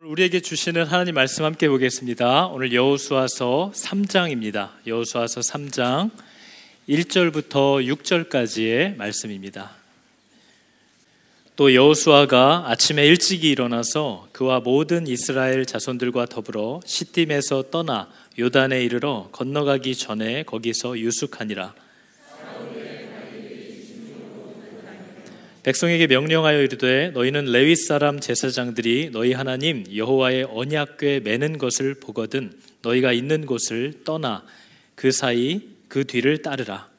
우리에게 주시는 하나님 말씀 함께 보겠습니다. 오늘 여호수아서 3장입니다. 여호수아서 3장 1절부터 6절까지의 말씀입니다. 또 여호수아가 아침에 일찍이 일어나서 그와 모든 이스라엘 자손들과 더불어 시딤에서 떠나 요단에 이르러 건너가기 전에 거기서 유숙하니라. 백성에게 명령하여 이르되 너희는 레위 사람 제사장들이 너희 하나님 여호와의 언약궤 매는 것을 보거든 너희가 있는 곳을 떠나 그 사이 그 뒤를 따르라.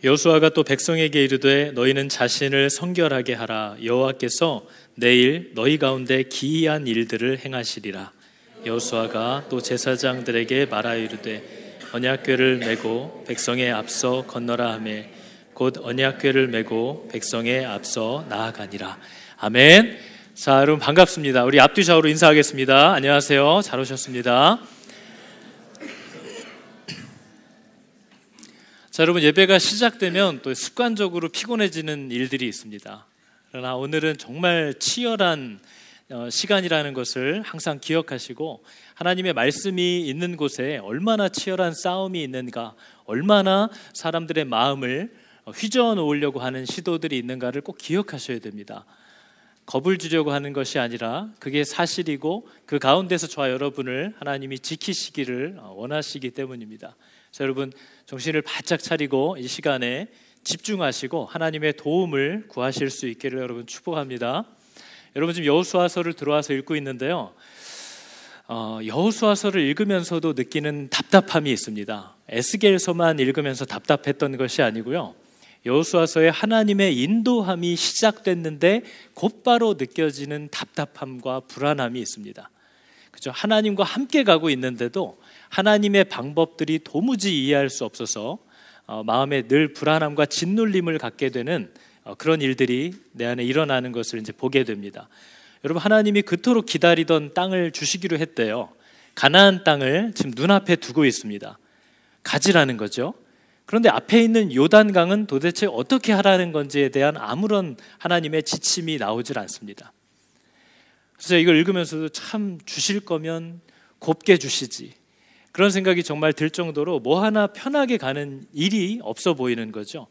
여호수아가 또 백성에게 이르되 너희는 자신을 성결하게 하라. 여호와께서 내일 너희 가운데 기이한 일들을 행하시리라. 여호수아가 또 제사장들에게 말하여 이르되 언약궤를 메고 백성의 앞서 건너라 하매 곧 언약궤를 메고 백성의 앞서 나아가니라. 아멘. 자, 여러분 반갑습니다. 우리 앞뒤 좌우로 인사하겠습니다. 안녕하세요. 잘 오셨습니다. 자, 여러분 예배가 시작되면 또 습관적으로 피곤해지는 일들이 있습니다. 그러나 오늘은 정말 치열한 시간이라는 것을 항상 기억하시고 하나님의 말씀이 있는 곳에 얼마나 치열한 싸움이 있는가, 얼마나 사람들의 마음을 휘저어 놓으려고 하는 시도들이 있는가를 꼭 기억하셔야 됩니다. 겁을 주려고 하는 것이 아니라 그게 사실이고 그 가운데서 저와 여러분을 하나님이 지키시기를 원하시기 때문입니다. 자, 여러분 정신을 바짝 차리고 이 시간에 집중하시고 하나님의 도움을 구하실 수 있기를 여러분 축복합니다. 여러분 지금 여호수아서를 들어와서 읽고 있는데요. 여호수아서를 읽으면서도 느끼는 답답함이 있습니다. 에스겔서만 읽으면서 답답했던 것이 아니고요. 여호수아서에 하나님의 인도함이 시작됐는데 곧바로 느껴지는 답답함과 불안함이 있습니다. 그죠? 하나님과 함께 가고 있는데도 하나님의 방법들이 도무지 이해할 수 없어서 마음에 늘 불안함과 짓눌림을 갖게 되는 그런 일들이 내 안에 일어나는 것을 이제 보게 됩니다. 여러분 하나님이 그토록 기다리던 땅을 주시기로 했대요. 가나안 땅을 지금 눈앞에 두고 있습니다. 가지라는 거죠. 그런데 앞에 있는 요단강은 도대체 어떻게 하라는 건지에 대한 아무런 하나님의 지침이 나오질 않습니다. 그래서 이걸 읽으면서도 참 주실 거면 곱게 주시지, 그런 생각이 정말 들 정도로 뭐 하나 편하게 가는 일이 없어 보이는 거죠.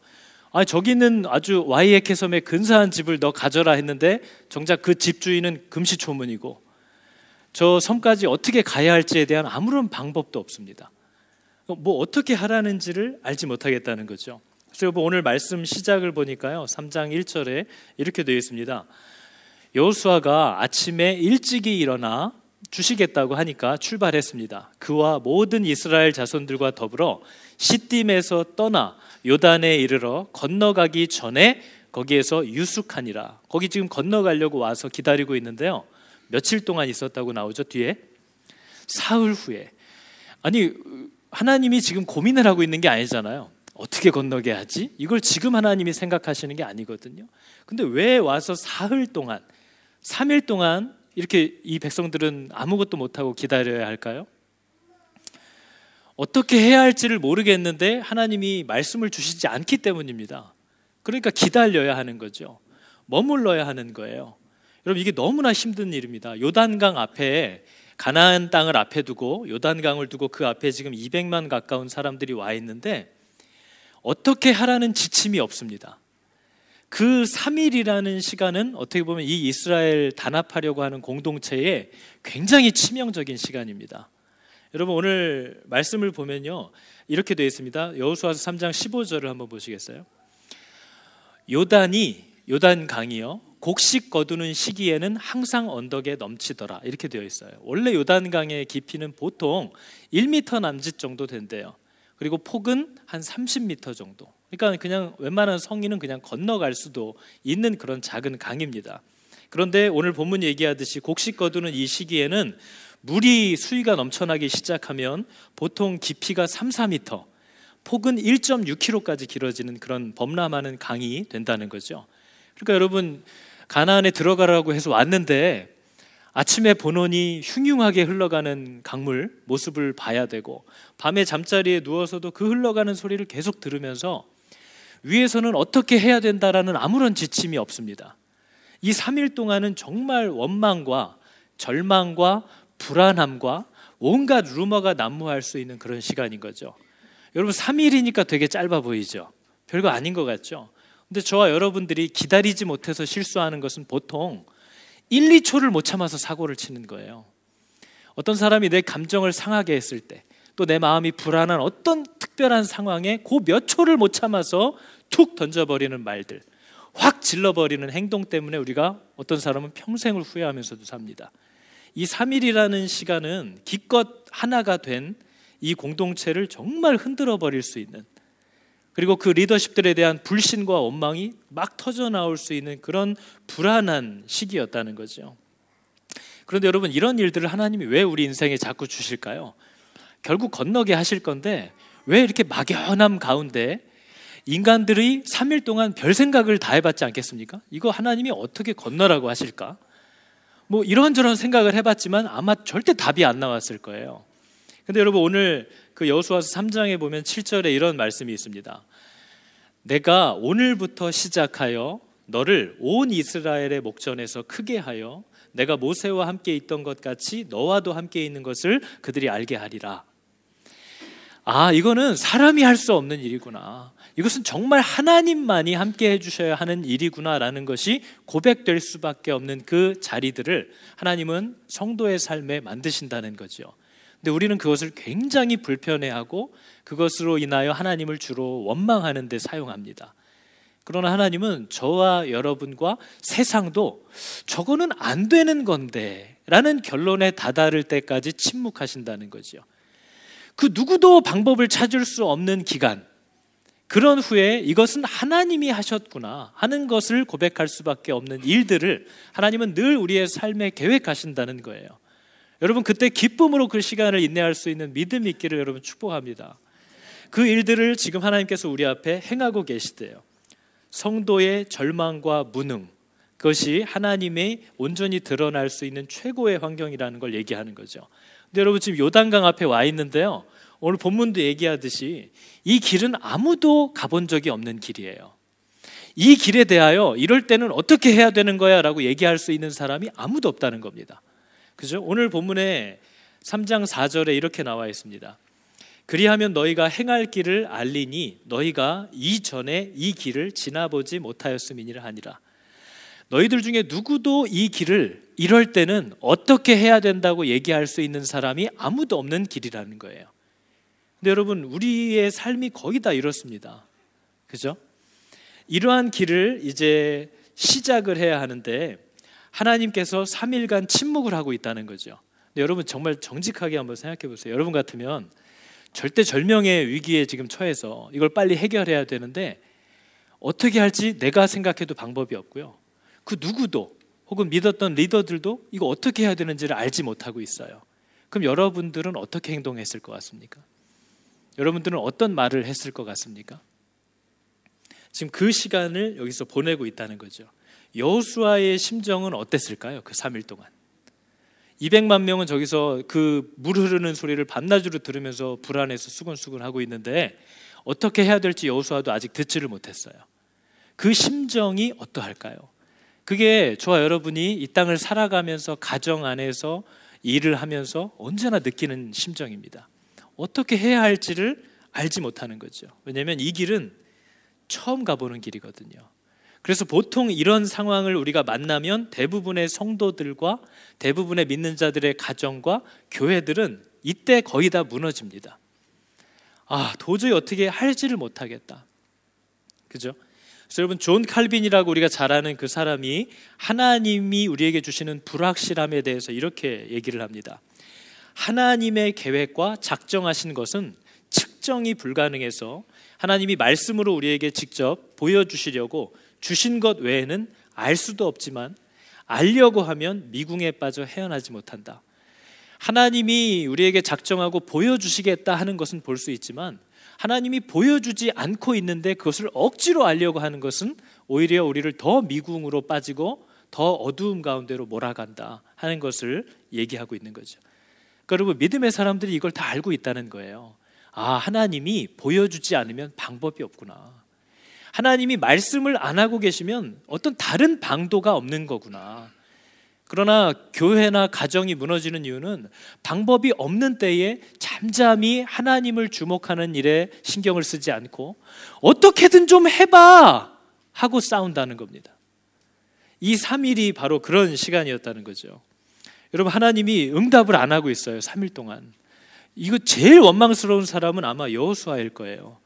저기는 아주 와이에케 섬의 근사한 집을 너 가져라 했는데 정작 그 집주인은 금시초문이고 저 섬까지 어떻게 가야 할지에 대한 아무런 방법도 없습니다. 뭐 어떻게 하라는지를 알지 못하겠다는 거죠. 그래서 여러분 오늘 말씀 시작을 보니까요, 3장 1절에 이렇게 되어 있습니다. 여호수아가 아침에 일찍이 일어나 주시겠다고 하니까 출발했습니다. 그와 모든 이스라엘 자손들과 더불어 시딤에서 떠나 요단에 이르러 건너가기 전에 거기에서 유숙하니라. 거기 지금 건너가려고 와서 기다리고 있는데요, 며칠 동안 있었다고 나오죠. 뒤에 사흘 후에. 아니 하나님이 지금 고민을 하고 있는 게 아니잖아요. 어떻게 건너게 하지? 이걸 지금 하나님이 생각하시는 게 아니거든요. 근데 왜 와서 사흘 동안 3일 동안 이렇게 이 백성들은 아무것도 못하고 기다려야 할까요? 어떻게 해야 할지를 모르겠는데 하나님이 말씀을 주시지 않기 때문입니다. 그러니까 기다려야 하는 거죠. 머물러야 하는 거예요. 여러분 이게 너무나 힘든 일입니다. 요단강 앞에 가나안 땅을 앞에 두고 요단강을 두고 그 앞에 지금 200만 가까운 사람들이 와 있는데 어떻게 하라는 지침이 없습니다. 그 3일이라는 시간은 어떻게 보면 이 이스라엘 단합하려고 하는 공동체에 굉장히 치명적인 시간입니다. 여러분 오늘 말씀을 보면요, 이렇게 되어 있습니다. 여호수아서 3장 15절을 한번 보시겠어요? 요단강이요 곡식 거두는 시기에는 항상 언덕에 넘치더라, 이렇게 되어 있어요. 원래 요단강의 깊이는 보통 1m 남짓 정도 된대요. 그리고 폭은 한 30m 정도. 그러니까 그냥 웬만한 성인은 그냥 건너갈 수도 있는 그런 작은 강입니다. 그런데 오늘 본문 얘기하듯이 곡식 거두는 이 시기에는 물이 수위가 넘쳐나기 시작하면 보통 깊이가 3, 4m, 폭은 1.6km까지 길어지는 그런 범람하는 강이 된다는 거죠. 그러니까 여러분 가나안에 들어가라고 해서 왔는데 아침에 보노니 흉흉하게 흘러가는 강물 모습을 봐야 되고, 밤에 잠자리에 누워서도 그 흘러가는 소리를 계속 들으면서 위에서는 어떻게 해야 된다라는 아무런 지침이 없습니다. 이 3일 동안은 정말 원망과 절망과 불안함과 온갖 루머가 난무할 수 있는 그런 시간인 거죠. 여러분, 3일이니까 되게 짧아 보이죠? 별거 아닌 것 같죠? 근데 저와 여러분들이 기다리지 못해서 실수하는 것은 보통 1, 2초를 못 참아서 사고를 치는 거예요. 어떤 사람이 내 감정을 상하게 했을 때, 또 내 마음이 불안한 어떤 특별한 상황에 그 몇 초를 못 참아서 툭 던져버리는 말들, 확 질러버리는 행동 때문에 우리가, 어떤 사람은 평생을 후회하면서도 삽니다. 이 3일이라는 시간은 기껏 하나가 된 이 공동체를 정말 흔들어 버릴 수 있는, 그리고 그 리더십들에 대한 불신과 원망이 막 터져 나올 수 있는 그런 불안한 시기였다는 거죠. 그런데 여러분, 이런 일들을 하나님이 왜 우리 인생에 자꾸 주실까요? 결국 건너게 하실 건데 왜 이렇게 막연함 가운데 인간들이 3일 동안 별 생각을 다 해봤지 않겠습니까? 이거 하나님이 어떻게 건너라고 하실까? 뭐 이런저런 생각을 해봤지만 아마 절대 답이 안 나왔을 거예요. 근데 여러분, 오늘 그 여호수아서 3장에 보면 7절에 이런 말씀이 있습니다. 내가 오늘부터 시작하여 너를 온 이스라엘의 목전에서 크게 하여 내가 모세와 함께 있던 것 같이 너와도 함께 있는 것을 그들이 알게 하리라. 아, 이거는 사람이 할 수 없는 일이구나. 이것은 정말 하나님만이 함께 해주셔야 하는 일이구나라는 것이 고백될 수밖에 없는 그 자리들을 하나님은 성도의 삶에 만드신다는 거죠. 근데 우리는 그것을 굉장히 불편해하고 그것으로 인하여 하나님을 주로 원망하는 데 사용합니다. 그러나 하나님은 저와 여러분과 세상도 저거는 안 되는 건데 라는 결론에 다다를 때까지 침묵하신다는 거죠. 그 누구도 방법을 찾을 수 없는 기간, 그런 후에 이것은 하나님이 하셨구나 하는 것을 고백할 수밖에 없는 일들을 하나님은 늘 우리의 삶에 계획하신다는 거예요. 여러분, 그때 기쁨으로 그 시간을 인내할 수 있는 믿음이 있기를 여러분 축복합니다. 그 일들을 지금 하나님께서 우리 앞에 행하고 계시대요. 성도의 절망과 무능, 그것이 하나님의 온전히 드러날 수 있는 최고의 환경이라는 걸 얘기하는 거죠. 근데 여러분, 지금 요단강 앞에 와 있는데요, 오늘 본문도 얘기하듯이 이 길은 아무도 가본 적이 없는 길이에요. 이 길에 대하여 이럴 때는 어떻게 해야 되는 거야 라고 얘기할 수 있는 사람이 아무도 없다는 겁니다. 그죠? 오늘 본문에 3장 4절에 이렇게 나와 있습니다. 그리하면 너희가 행할 길을 알리니 너희가 이전에 이 길을 지나보지 못하였음이니라 하니라. 너희들 중에 누구도 이 길을 이럴 때는 어떻게 해야 된다고 얘기할 수 있는 사람이 아무도 없는 길이라는 거예요. 근데 여러분, 우리의 삶이 거의 다 이렇습니다. 그죠? 이러한 길을 이제 시작을 해야 하는데 하나님께서 3일간 침묵을 하고 있다는 거죠. 근데 여러분, 정말 정직하게 한번 생각해 보세요. 여러분 같으면 절대절명의 위기에 지금 처해서 이걸 빨리 해결해야 되는데 어떻게 할지 내가 생각해도 방법이 없고요, 그 누구도 혹은 믿었던 리더들도 이거 어떻게 해야 되는지를 알지 못하고 있어요. 그럼 여러분들은 어떻게 행동했을 것 같습니까? 여러분들은 어떤 말을 했을 것 같습니까? 지금 그 시간을 여기서 보내고 있다는 거죠. 여호수아의 심정은 어땠을까요? 그 3일 동안 200만 명은 저기서 그 물 흐르는 소리를 밤낮으로 들으면서 불안해서 수근수근하고 있는데 어떻게 해야 될지 여호수아도 아직 듣지를 못했어요. 그 심정이 어떠할까요? 그게 저와 여러분이 이 땅을 살아가면서 가정 안에서 일을 하면서 언제나 느끼는 심정입니다. 어떻게 해야 할지를 알지 못하는 거죠. 왜냐하면 이 길은 처음 가보는 길이거든요. 그래서 보통 이런 상황을 우리가 만나면 대부분의 성도들과 대부분의 믿는 자들의 가정과 교회들은 이때 거의 다 무너집니다. 아, 도저히 어떻게 할지를 못하겠다. 그죠? 그래서 여러분, 존 칼빈이라고 우리가 잘 아는 그 사람이 하나님이 우리에게 주시는 불확실함에 대해서 이렇게 얘기를 합니다. 하나님의 계획과 작정하신 것은 측정이 불가능해서 하나님이 말씀으로 우리에게 직접 보여주시려고 주신 것 외에는 알 수도 없지만 알려고 하면 미궁에 빠져 헤어나지 못한다. 하나님이 우리에게 작정하고 보여주시겠다 하는 것은 볼 수 있지만 하나님이 보여주지 않고 있는데 그것을 억지로 알려고 하는 것은 오히려 우리를 더 미궁으로 빠지고 더 어두움 가운데로 몰아간다 하는 것을 얘기하고 있는 거죠. 그러니까 여러분, 믿음의 사람들이 이걸 다 알고 있다는 거예요. 아, 하나님이 보여주지 않으면 방법이 없구나. 하나님이 말씀을 안 하고 계시면 어떤 다른 방도가 없는 거구나. 그러나 교회나 가정이 무너지는 이유는 방법이 없는 때에 잠잠히 하나님을 주목하는 일에 신경을 쓰지 않고 어떻게든 좀 해봐 하고 싸운다는 겁니다. 이 3일이 바로 그런 시간이었다는 거죠. 여러분, 하나님이 응답을 안 하고 있어요. 3일 동안. 이거 제일 원망스러운 사람은 아마 여호수아일 거예요.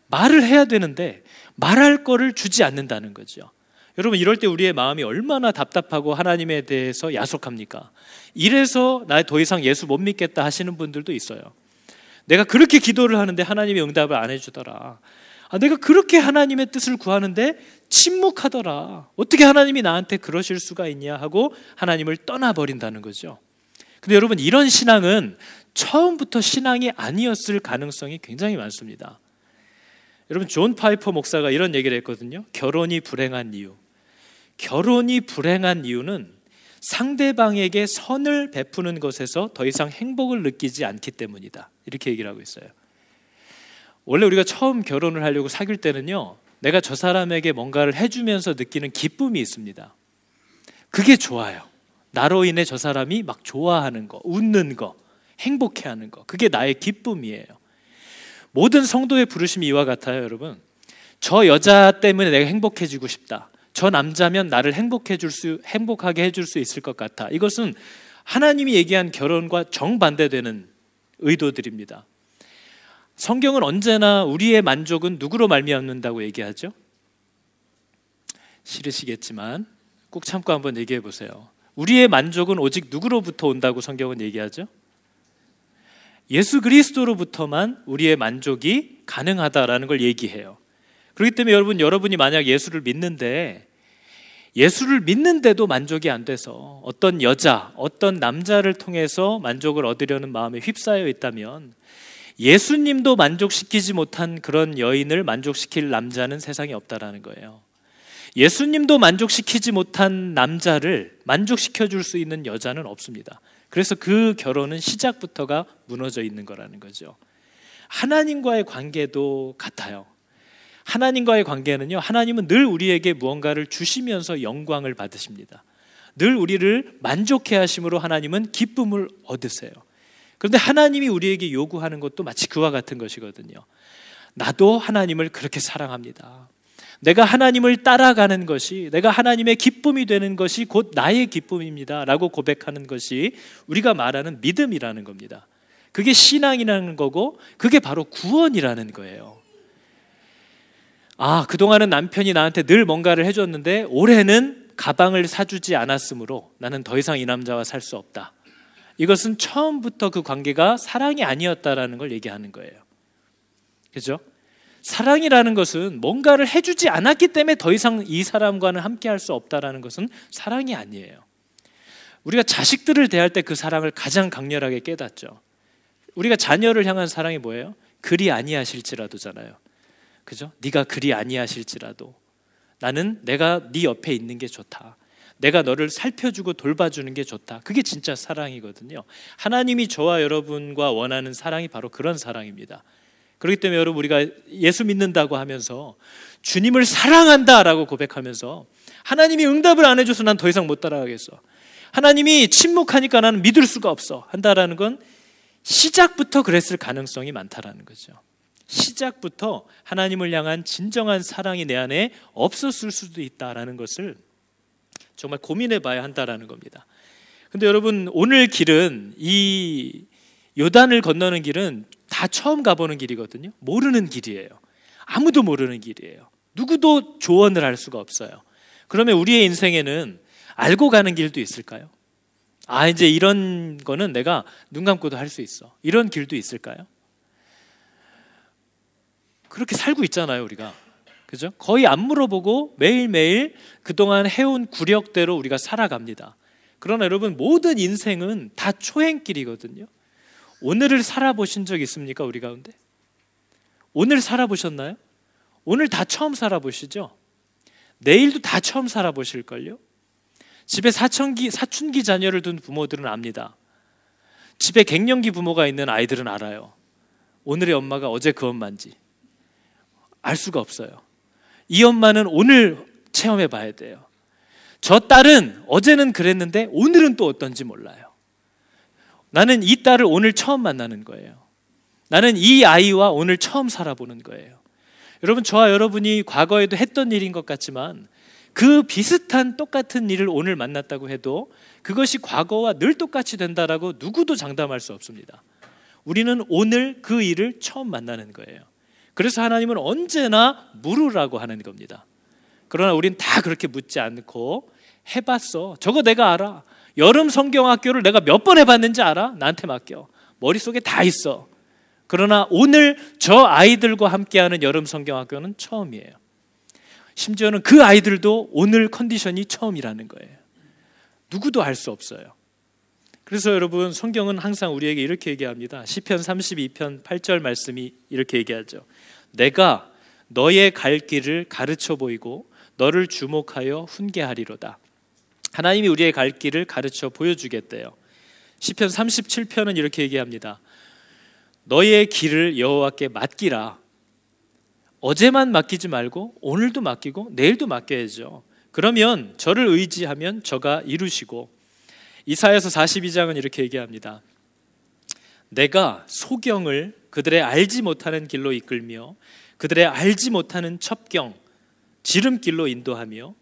말을 해야 되는데 말할 거를 주지 않는다는 거죠. 여러분, 이럴 때 우리의 마음이 얼마나 답답하고 하나님에 대해서 야속합니까? 이래서 나 더 이상 예수 못 믿겠다 하시는 분들도 있어요. 내가 그렇게 기도를 하는데 하나님이 응답을 안 해주더라. 내가 그렇게 하나님의 뜻을 구하는데 침묵하더라. 어떻게 하나님이 나한테 그러실 수가 있냐 하고 하나님을 떠나버린다는 거죠. 근데 여러분, 이런 신앙은 처음부터 신앙이 아니었을 가능성이 굉장히 많습니다. 여러분, 존 파이퍼 목사가 이런 얘기를 했거든요. 결혼이 불행한 이유. 결혼이 불행한 이유는 상대방에게 선을 베푸는 것에서 더 이상 행복을 느끼지 않기 때문이다. 이렇게 얘기를 하고 있어요. 원래 우리가 처음 결혼을 하려고 사귈 때는요, 내가 저 사람에게 뭔가를 해주면서 느끼는 기쁨이 있습니다. 그게 좋아요. 나로 인해 저 사람이 막 좋아하는 거, 웃는 거, 행복해하는 거, 그게 나의 기쁨이에요. 모든 성도의 부르심이 이와 같아요. 여러분, 저 여자 때문에 내가 행복해지고 싶다. 저 남자면 나를 행복하게 해줄 수 있을 것 같아. 이것은 하나님이 얘기한 결혼과 정반대되는 의도들입니다. 성경은 언제나 우리의 만족은 누구로 말미암는다고 얘기하죠? 싫으시겠지만 꼭 참고 한번 얘기해 보세요. 우리의 만족은 오직 누구로부터 온다고 성경은 얘기하죠? 예수 그리스도로부터만 우리의 만족이 가능하다라는 걸 얘기해요. 그렇기 때문에 여러분이 만약 예수를 믿는데도 만족이 안 돼서 어떤 여자, 어떤 남자를 통해서 만족을 얻으려는 마음에 휩싸여 있다면 예수님도 만족시키지 못한 그런 여인을 만족시킬 남자는 세상에 없다라는 거예요. 예수님도 만족시키지 못한 남자를 만족시켜줄 수 있는 여자는 없습니다. 그래서 그 결혼은 시작부터가 무너져 있는 거라는 거죠. 하나님과의 관계도 같아요. 하나님과의 관계는요, 하나님은 늘 우리에게 무언가를 주시면서 영광을 받으십니다. 늘 우리를 만족해 하심으로 하나님은 기쁨을 얻으세요. 그런데 하나님이 우리에게 요구하는 것도 마치 그와 같은 것이거든요. 나도 하나님을 그렇게 사랑합니다. 내가 하나님을 따라가는 것이, 내가 하나님의 기쁨이 되는 것이 곧 나의 기쁨입니다 라고 고백하는 것이 우리가 말하는 믿음이라는 겁니다. 그게 신앙이라는 거고, 그게 바로 구원이라는 거예요. 그동안은 남편이 나한테 늘 뭔가를 해줬는데 올해는 가방을 사주지 않았으므로 나는 더 이상 이 남자와 살 수 없다. 이것은 처음부터 그 관계가 사랑이 아니었다라는 걸 얘기하는 거예요. 그죠? 사랑이라는 것은 뭔가를 해주지 않았기 때문에 더 이상 이 사람과는 함께 할 수 없다라는 것은 사랑이 아니에요. 우리가 자식들을 대할 때 그 사랑을 가장 강렬하게 깨닫죠. 우리가 자녀를 향한 사랑이 뭐예요? 그리 아니하실지라도잖아요. 그죠? 네가 그리 아니하실지라도 나는 내가 네 옆에 있는 게 좋다. 내가 너를 살펴주고 돌봐주는 게 좋다. 그게 진짜 사랑이거든요. 하나님이 저와 여러분과 원하는 사랑이 바로 그런 사랑입니다. 그렇기 때문에 여러분, 우리가 예수 믿는다고 하면서 주님을 사랑한다라고 고백하면서 하나님이 응답을 안 해줘서 난 더 이상 못 따라가겠어, 하나님이 침묵하니까 나는 믿을 수가 없어 한다라는 건 시작부터 그랬을 가능성이 많다라는 거죠. 시작부터 하나님을 향한 진정한 사랑이 내 안에 없었을 수도 있다라는 것을 정말 고민해 봐야 한다라는 겁니다. 근데 여러분, 오늘 길은, 이 요단을 건너는 길은 다 처음 가보는 길이거든요. 모르는 길이에요. 아무도 모르는 길이에요. 누구도 조언을 할 수가 없어요. 그러면 우리의 인생에는 알고 가는 길도 있을까요? 이제 이런 거는 내가 눈 감고도 할 수 있어, 이런 길도 있을까요? 그렇게 살고 있잖아요, 우리가. 그죠? 거의 안 물어보고 매일매일 그동안 해온 구력대로 우리가 살아갑니다. 그러나 여러분, 모든 인생은 다 초행길이거든요. 오늘을 살아보신 적 있습니까? 우리 가운데 오늘 살아보셨나요? 오늘 다 처음 살아보시죠? 내일도 다 처음 살아보실걸요? 집에 사춘기 자녀를 둔 부모들은 압니다. 집에 갱년기 부모가 있는 아이들은 알아요. 오늘의 엄마가 어제 그 엄마인지 알 수가 없어요. 이 엄마는 오늘 체험해 봐야 돼요. 저 딸은 어제는 그랬는데 오늘은 또 어떤지 몰라요. 나는 이 딸을 오늘 처음 만나는 거예요. 나는 이 아이와 오늘 처음 살아보는 거예요. 여러분, 저와 여러분이 과거에도 했던 일인 것 같지만 그 비슷한 똑같은 일을 오늘 만났다고 해도 그것이 과거와 늘 똑같이 된다라고 누구도 장담할 수 없습니다. 우리는 오늘 그 일을 처음 만나는 거예요. 그래서 하나님은 언제나 물으라고 하는 겁니다. 그러나 우린 다 그렇게 묻지 않고 해봤어. 저거 내가 알아. 여름 성경학교를 내가 몇 번 해봤는지 알아? 나한테 맡겨. 머릿속에 다 있어. 그러나 오늘 저 아이들과 함께하는 여름 성경학교는 처음이에요. 심지어는 그 아이들도 오늘 컨디션이 처음이라는 거예요. 누구도 알 수 없어요. 그래서 여러분, 성경은 항상 우리에게 이렇게 얘기합니다. 시편 32편 8절 말씀이 이렇게 얘기하죠. 내가 너의 갈 길을 가르쳐 보이고 너를 주목하여 훈계하리로다. 하나님이 우리의 갈 길을 가르쳐 보여주겠대요. 시편 37편은 이렇게 얘기합니다. 너의 길을 여호와께 맡기라. 어제만 맡기지 말고 오늘도 맡기고 내일도 맡겨야죠. 그러면 저를 의지하면 저가 이루시고. 이사야서 42장은 이렇게 얘기합니다. 내가 소경을 그들의 알지 못하는 길로 이끌며 그들의 알지 못하는 첩경 지름길로 인도하며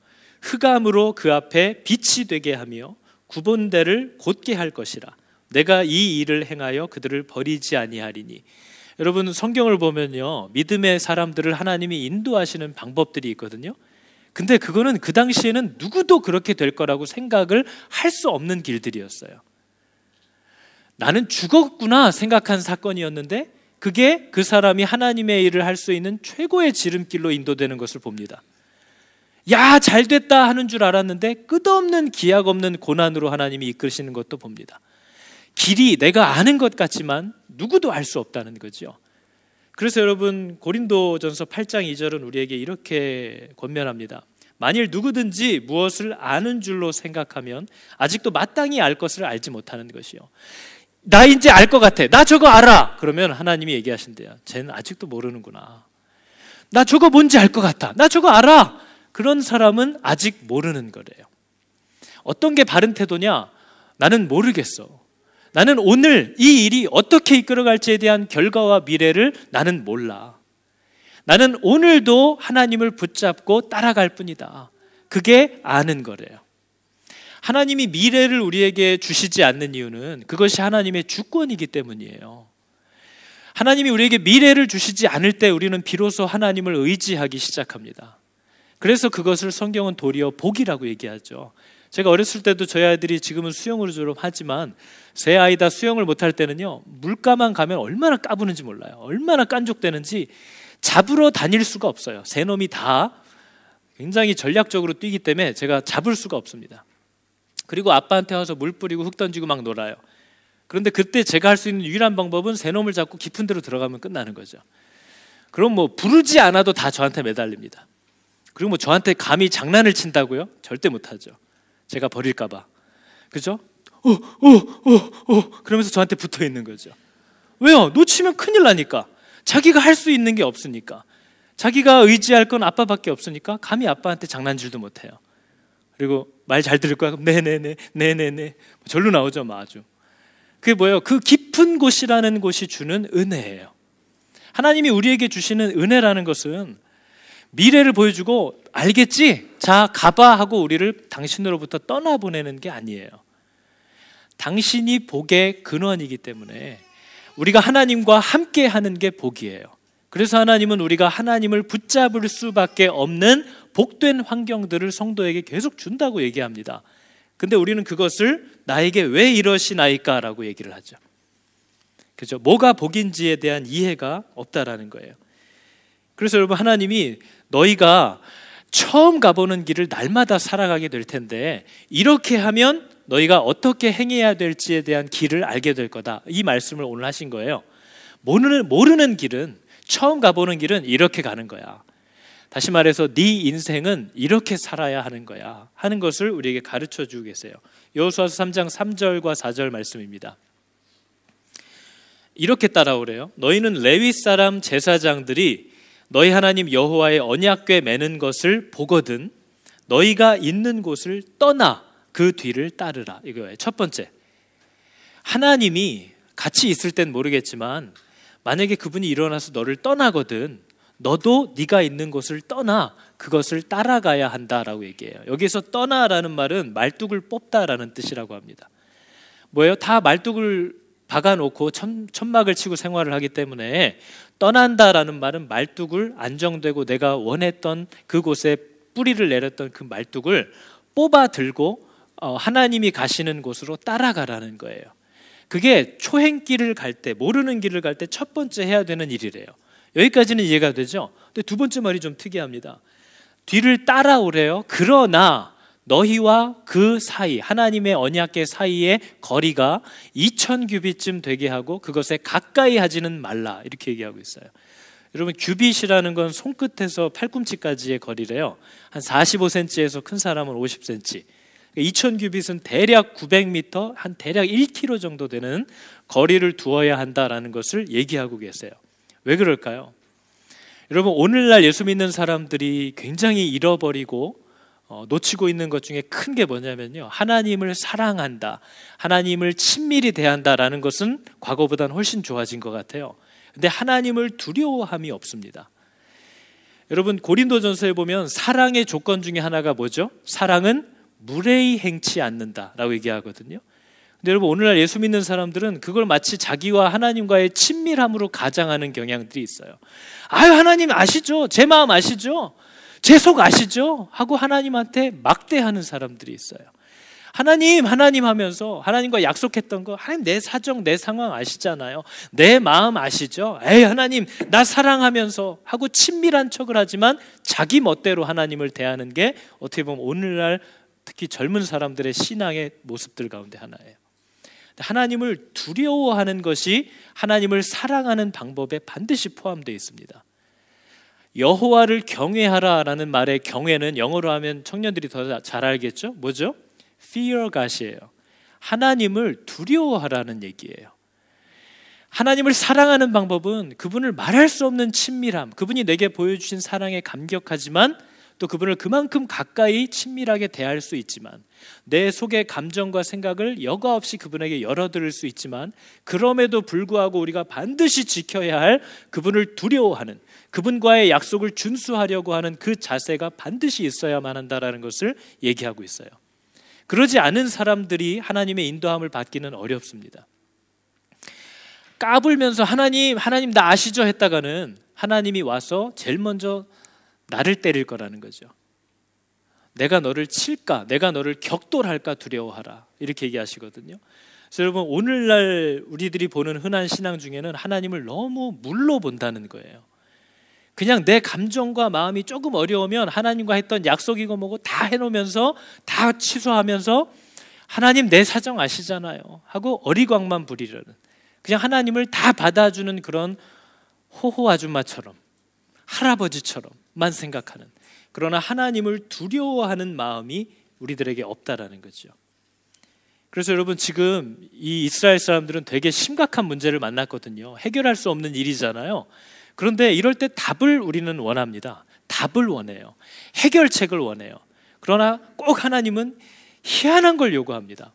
흑암으로 그 앞에 빛이 되게 하며 구본대를 곧게 할 것이라. 내가 이 일을 행하여 그들을 버리지 아니하리니. 여러분, 성경을 보면요, 믿음의 사람들을 하나님이 인도하시는 방법들이 있거든요. 근데 그거는 그 당시에는 누구도 그렇게 될 거라고 생각을 할 수 없는 길들이었어요. 나는 죽었구나 생각한 사건이었는데 그게 그 사람이 하나님의 일을 할 수 있는 최고의 지름길로 인도되는 것을 봅니다. 야, 잘됐다 하는 줄 알았는데 끝없는 기약 없는 고난으로 하나님이 이끄시는 것도 봅니다. 길이 내가 아는 것 같지만 누구도 알 수 없다는 거죠. 그래서 여러분, 고린도전서 8장 2절은 우리에게 이렇게 권면합니다. 만일 누구든지 무엇을 아는 줄로 생각하면 아직도 마땅히 알 것을 알지 못하는 것이요. 나 이제 알 것 같아. 나 저거 알아. 그러면 하나님이 얘기하신대요. 쟤는 아직도 모르는구나. 나 저거 뭔지 알 것 같아. 나 저거 알아. 그런 사람은 아직 모르는 거래요. 어떤 게 바른 태도냐? 나는 모르겠어. 나는 오늘 이 일이 어떻게 이끌어갈지에 대한 결과와 미래를 나는 몰라. 나는 오늘도 하나님을 붙잡고 따라갈 뿐이다. 그게 아는 거래요. 하나님이 미래를 우리에게 주시지 않는 이유는 그것이 하나님의 주권이기 때문이에요. 하나님이 우리에게 미래를 주시지 않을 때 우리는 비로소 하나님을 의지하기 시작합니다. 그래서 그것을 성경은 도리어 복이라고 얘기하죠. 제가 어렸을 때도 저희 아이들이 지금은 수영으로 졸업하지만 새 아이다 수영을 못할 때는요, 물가만 가면 얼마나 까부는지 몰라요. 얼마나 깐족되는지 잡으러 다닐 수가 없어요. 새 놈이 다 굉장히 전략적으로 뛰기 때문에 제가 잡을 수가 없습니다. 그리고 아빠한테 와서 물 뿌리고 흙 던지고 막 놀아요. 그런데 그때 제가 할 수 있는 유일한 방법은 새 놈을 잡고 깊은 데로 들어가면 끝나는 거죠. 그럼 뭐 부르지 않아도 다 저한테 매달립니다. 그리고 뭐 저한테 감히 장난을 친다고요? 절대 못하죠. 제가 버릴까 봐. 그죠? 그러면서 저한테 붙어 있는 거죠. 왜요? 놓치면 큰일 나니까. 자기가 할 수 있는 게 없으니까. 자기가 의지할 건 아빠밖에 없으니까 감히 아빠한테 장난질도 못해요. 그리고 말 잘 들을 거야? 네네네. 절로 나오죠, 뭐 아주. 그게 뭐예요? 그 깊은 곳이라는 곳이 주는 은혜예요. 하나님이 우리에게 주시는 은혜라는 것은 미래를 보여주고 알겠지? 자, 가봐 하고 우리를 당신으로부터 떠나보내는 게 아니에요. 당신이 복의 근원이기 때문에 우리가 하나님과 함께 하는 게 복이에요. 그래서 하나님은 우리가 하나님을 붙잡을 수밖에 없는 복된 환경들을 성도에게 계속 준다고 얘기합니다. 근데 우리는 그것을 나에게 왜 이러시나이까 라고 얘기를 하죠. 그죠? 뭐가 복인지에 대한 이해가 없다라는 거예요. 그래서 여러분, 하나님이 너희가 처음 가보는 길을 날마다 살아가게 될 텐데 이렇게 하면 너희가 어떻게 행해야 될지에 대한 길을 알게 될 거다. 이 말씀을 오늘 하신 거예요. 모르는 길은, 처음 가보는 길은 이렇게 가는 거야. 다시 말해서 네 인생은 이렇게 살아야 하는 거야 하는 것을 우리에게 가르쳐 주고 계세요. 여호수아서 3장 3절과 4절 말씀입니다. 이렇게 따라오래요. 너희는 레위 사람 제사장들이 너희 하나님 여호와의 언약궤 매는 것을 보거든 너희가 있는 곳을 떠나 그 뒤를 따르라. 이거예요. 첫 번째, 하나님이 같이 있을 땐 모르겠지만 만약에 그분이 일어나서 너를 떠나거든 너도 네가 있는 곳을 떠나 그것을 따라가야 한다라고 얘기해요. 여기서 떠나라는 말은 말뚝을 뽑다라는 뜻이라고 합니다. 뭐예요? 다 말뚝을 박아놓고 천막을 치고 생활을 하기 때문에 떠난다라는 말은 말뚝을 안정되고 내가 원했던 그곳에 뿌리를 내렸던 그 말뚝을 뽑아 들고 하나님이 가시는 곳으로 따라가라는 거예요. 그게 초행길을 갈 때, 모르는 길을 갈 때 첫 번째 해야 되는 일이래요. 여기까지는 이해가 되죠? 근데 두 번째 말이 좀 특이합니다. 뒤를 따라오래요. 그러나 너희와 그 사이, 하나님의 언약궤 사이의 거리가 2000규빗쯤 되게 하고 그것에 가까이 하지는 말라. 이렇게 얘기하고 있어요. 여러분, 규빗이라는 건 손끝에서 팔꿈치까지의 거리래요. 한 45cm에서 큰 사람은 50cm. 2000규빗은 대략 900m, 한 대략 1km 정도 되는 거리를 두어야 한다라는 것을 얘기하고 계세요. 왜 그럴까요? 여러분, 오늘날 예수 믿는 사람들이 굉장히 잃어버리고 놓치고 있는 것 중에 큰 게 뭐냐면요, 하나님을 사랑한다, 하나님을 친밀히 대한다라는 것은 과거보다는 훨씬 좋아진 것 같아요. 근데 하나님을 두려워함이 없습니다. 여러분, 고린도전서에 보면 사랑의 조건 중에 하나가 뭐죠? 사랑은 무례히 행치 않는다라고 얘기하거든요. 근데 여러분, 오늘날 예수 믿는 사람들은 그걸 마치 자기와 하나님과의 친밀함으로 가장하는 경향들이 있어요. 아유, 하나님 아시죠? 제 마음 아시죠? 제 속 아시죠? 하고 하나님한테 막대하는 사람들이 있어요. 하나님 하면서 하나님과 약속했던 거, 하나님 내 사정 내 상황 아시잖아요. 내 마음 아시죠? 에이, 하나님 나 사랑하면서 하고 친밀한 척을 하지만 자기 멋대로 하나님을 대하는 게 어떻게 보면 오늘날 특히 젊은 사람들의 신앙의 모습들 가운데 하나예요. 하나님을 두려워하는 것이 하나님을 사랑하는 방법에 반드시 포함되어 있습니다. 여호와를 경외하라라는 말의 경외는 영어로 하면 청년들이 더 잘 알겠죠? 뭐죠? Fear God이에요. 하나님을 두려워하라는 얘기예요. 하나님을 사랑하는 방법은 그분을 말할 수 없는 친밀함, 그분이 내게 보여주신 사랑에 감격하지만 또 그분을 그만큼 가까이 친밀하게 대할 수 있지만, 내 속의 감정과 생각을 여과 없이 그분에게 열어드릴 수 있지만, 그럼에도 불구하고 우리가 반드시 지켜야 할 그분을 두려워하는, 그분과의 약속을 준수하려고 하는 그 자세가 반드시 있어야만 한다는 것을 얘기하고 있어요. 그러지 않은 사람들이 하나님의 인도함을 받기는 어렵습니다. 까불면서 하나님 나 아시죠? 했다가는 하나님이 와서 제일 먼저 나를 때릴 거라는 거죠. 내가 너를 칠까, 내가 너를 격돌할까 두려워하라, 이렇게 얘기하시거든요. 그래서 여러분, 오늘날 우리들이 보는 흔한 신앙 중에는 하나님을 너무 물로 본다는 거예요. 그냥 내 감정과 마음이 조금 어려우면 하나님과 했던 약속이고 뭐고 다 해놓으면서 다 취소하면서 하나님 내 사정 아시잖아요 하고 어리광만 부리려는, 그냥 하나님을 다 받아주는 그런 호호 아줌마처럼, 할아버지처럼만 생각하는, 그러나 하나님을 두려워하는 마음이 우리들에게 없다라는 거죠. 그래서 여러분, 지금 이 이스라엘 사람들은 되게 심각한 문제를 만났거든요. 해결할 수 없는 일이잖아요. 그런데 이럴 때 답을 우리는 원합니다. 답을 원해요. 해결책을 원해요. 그러나 꼭 하나님은 희한한 걸 요구합니다.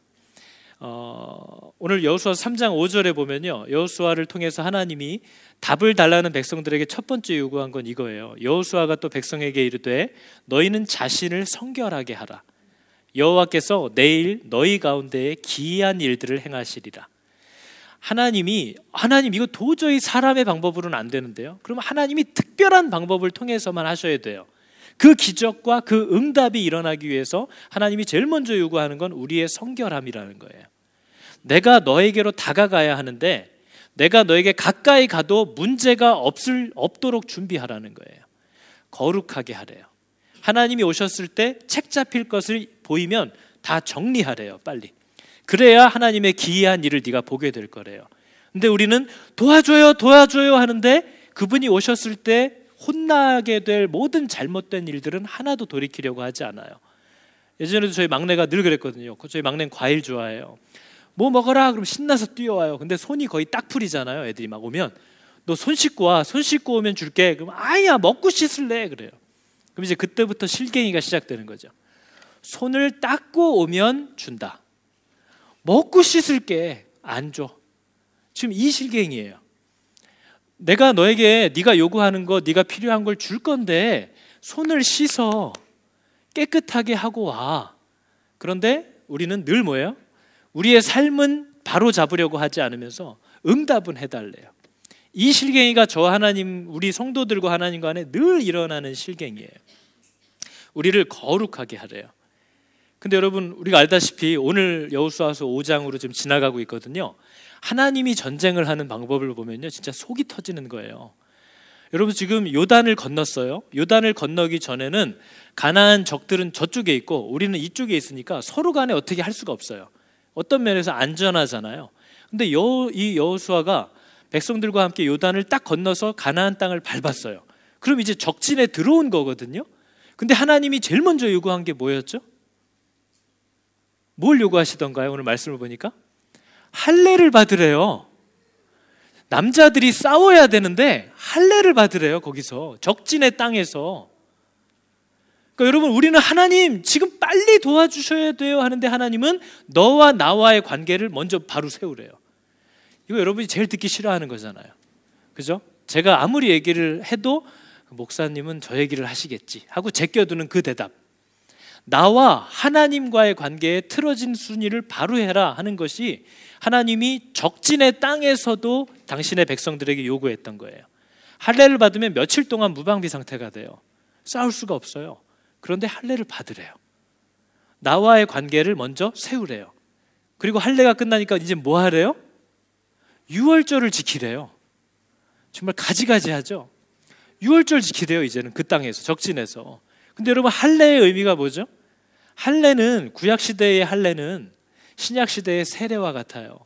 오늘 여호수아 3장 5절에 보면요, 여호수아를 통해서 하나님이 답을 달라는 백성들에게 첫 번째 요구한 건 이거예요. 여호수아가 또 백성에게 이르되 너희는 자신을 성결하게 하라. 여호와께서 내일 너희 가운데에 기이한 일들을 행하시리라. 하나님 이거 도저히 사람의 방법으로는 안 되는데요. 그럼 하나님이 특별한 방법을 통해서만 하셔야 돼요. 그 기적과 그 응답이 일어나기 위해서 하나님이 제일 먼저 요구하는 건 우리의 성결함이라는 거예요. 내가 너에게로 다가가야 하는데 내가 너에게 가까이 가도 문제가 없도록 준비하라는 거예요. 거룩하게 하래요. 하나님이 오셨을 때 책 잡힐 것을 보이면 다 정리하래요, 빨리. 그래야 하나님의 기이한 일을 네가 보게 될 거래요. 근데 우리는 도와줘요 하는데 그분이 오셨을 때 혼나게 될 모든 잘못된 일들은 하나도 돌이키려고 하지 않아요. 예전에도 저희 막내가 늘 그랬거든요. 저희 막내는 과일 좋아해요. 뭐 먹어라 그럼 신나서 뛰어와요. 근데 손이 거의 딱 풀이잖아요. 애들이 막 오면 너 손 씻고 와. 손 씻고 오면 줄게. 그럼 아야 먹고 씻을래 그래요. 그럼 이제 그때부터 실갱이가 시작되는 거죠. 손을 닦고 오면 준다. 먹고 씻을게. 안 줘. 지금 이 실갱이에요. 내가 너에게 네가 요구하는 거, 네가 필요한 걸 줄 건데 손을 씻어 깨끗하게 하고 와. 그런데 우리는 늘 뭐예요? 우리의 삶은 바로 잡으려고 하지 않으면서 응답은 해달래요. 이 실갱이가 저 하나님, 우리 성도들과 하나님 간에 늘 일어나는 실갱이에요. 우리를 거룩하게 하래요. 근데 여러분, 우리가 알다시피 오늘 여호수아서 5장으로 지금 지나가고 있거든요. 하나님이 전쟁을 하는 방법을 보면요, 진짜 속이 터지는 거예요. 여러분, 지금 요단을 건넜어요. 요단을 건너기 전에는 가나안 적들은 저쪽에 있고 우리는 이쪽에 있으니까 서로 간에 어떻게 할 수가 없어요. 어떤 면에서 안전하잖아요. 근데 이 여호수아가 백성들과 함께 요단을 딱 건너서 가나안 땅을 밟았어요. 그럼 이제 적진에 들어온 거거든요. 근데 하나님이 제일 먼저 요구한 게 뭐였죠? 뭘 요구하시던가요? 오늘 말씀을 보니까 할례를 받으래요. 남자들이 싸워야 되는데 할례를 받으래요. 거기서 적진의 땅에서. 그러니까 여러분, 우리는 하나님 지금 빨리 도와주셔야 돼요 하는데 하나님은 너와 나와의 관계를 먼저 바로 세우래요. 이거 여러분이 제일 듣기 싫어하는 거잖아요. 그죠? 제가 아무리 얘기를 해도 목사님은 저 얘기를 하시겠지 하고 제껴두는 그 대답. 나와 하나님과의 관계에 틀어진 순위를 바로 해라 하는 것이 하나님이 적진의 땅에서도 당신의 백성들에게 요구했던 거예요. 할례를 받으면 며칠 동안 무방비 상태가 돼요. 싸울 수가 없어요. 그런데 할례를 받으래요. 나와의 관계를 먼저 세우래요. 그리고 할례가 끝나니까 이제 뭐 하래요? 유월절을 지키래요. 정말 가지가지 하죠. 유월절 지키래요. 이제는 그 땅에서, 적진에서. 근데 여러분, 할례의 의미가 뭐죠? 할례는, 구약시대의 할례는 신약시대의 세례와 같아요.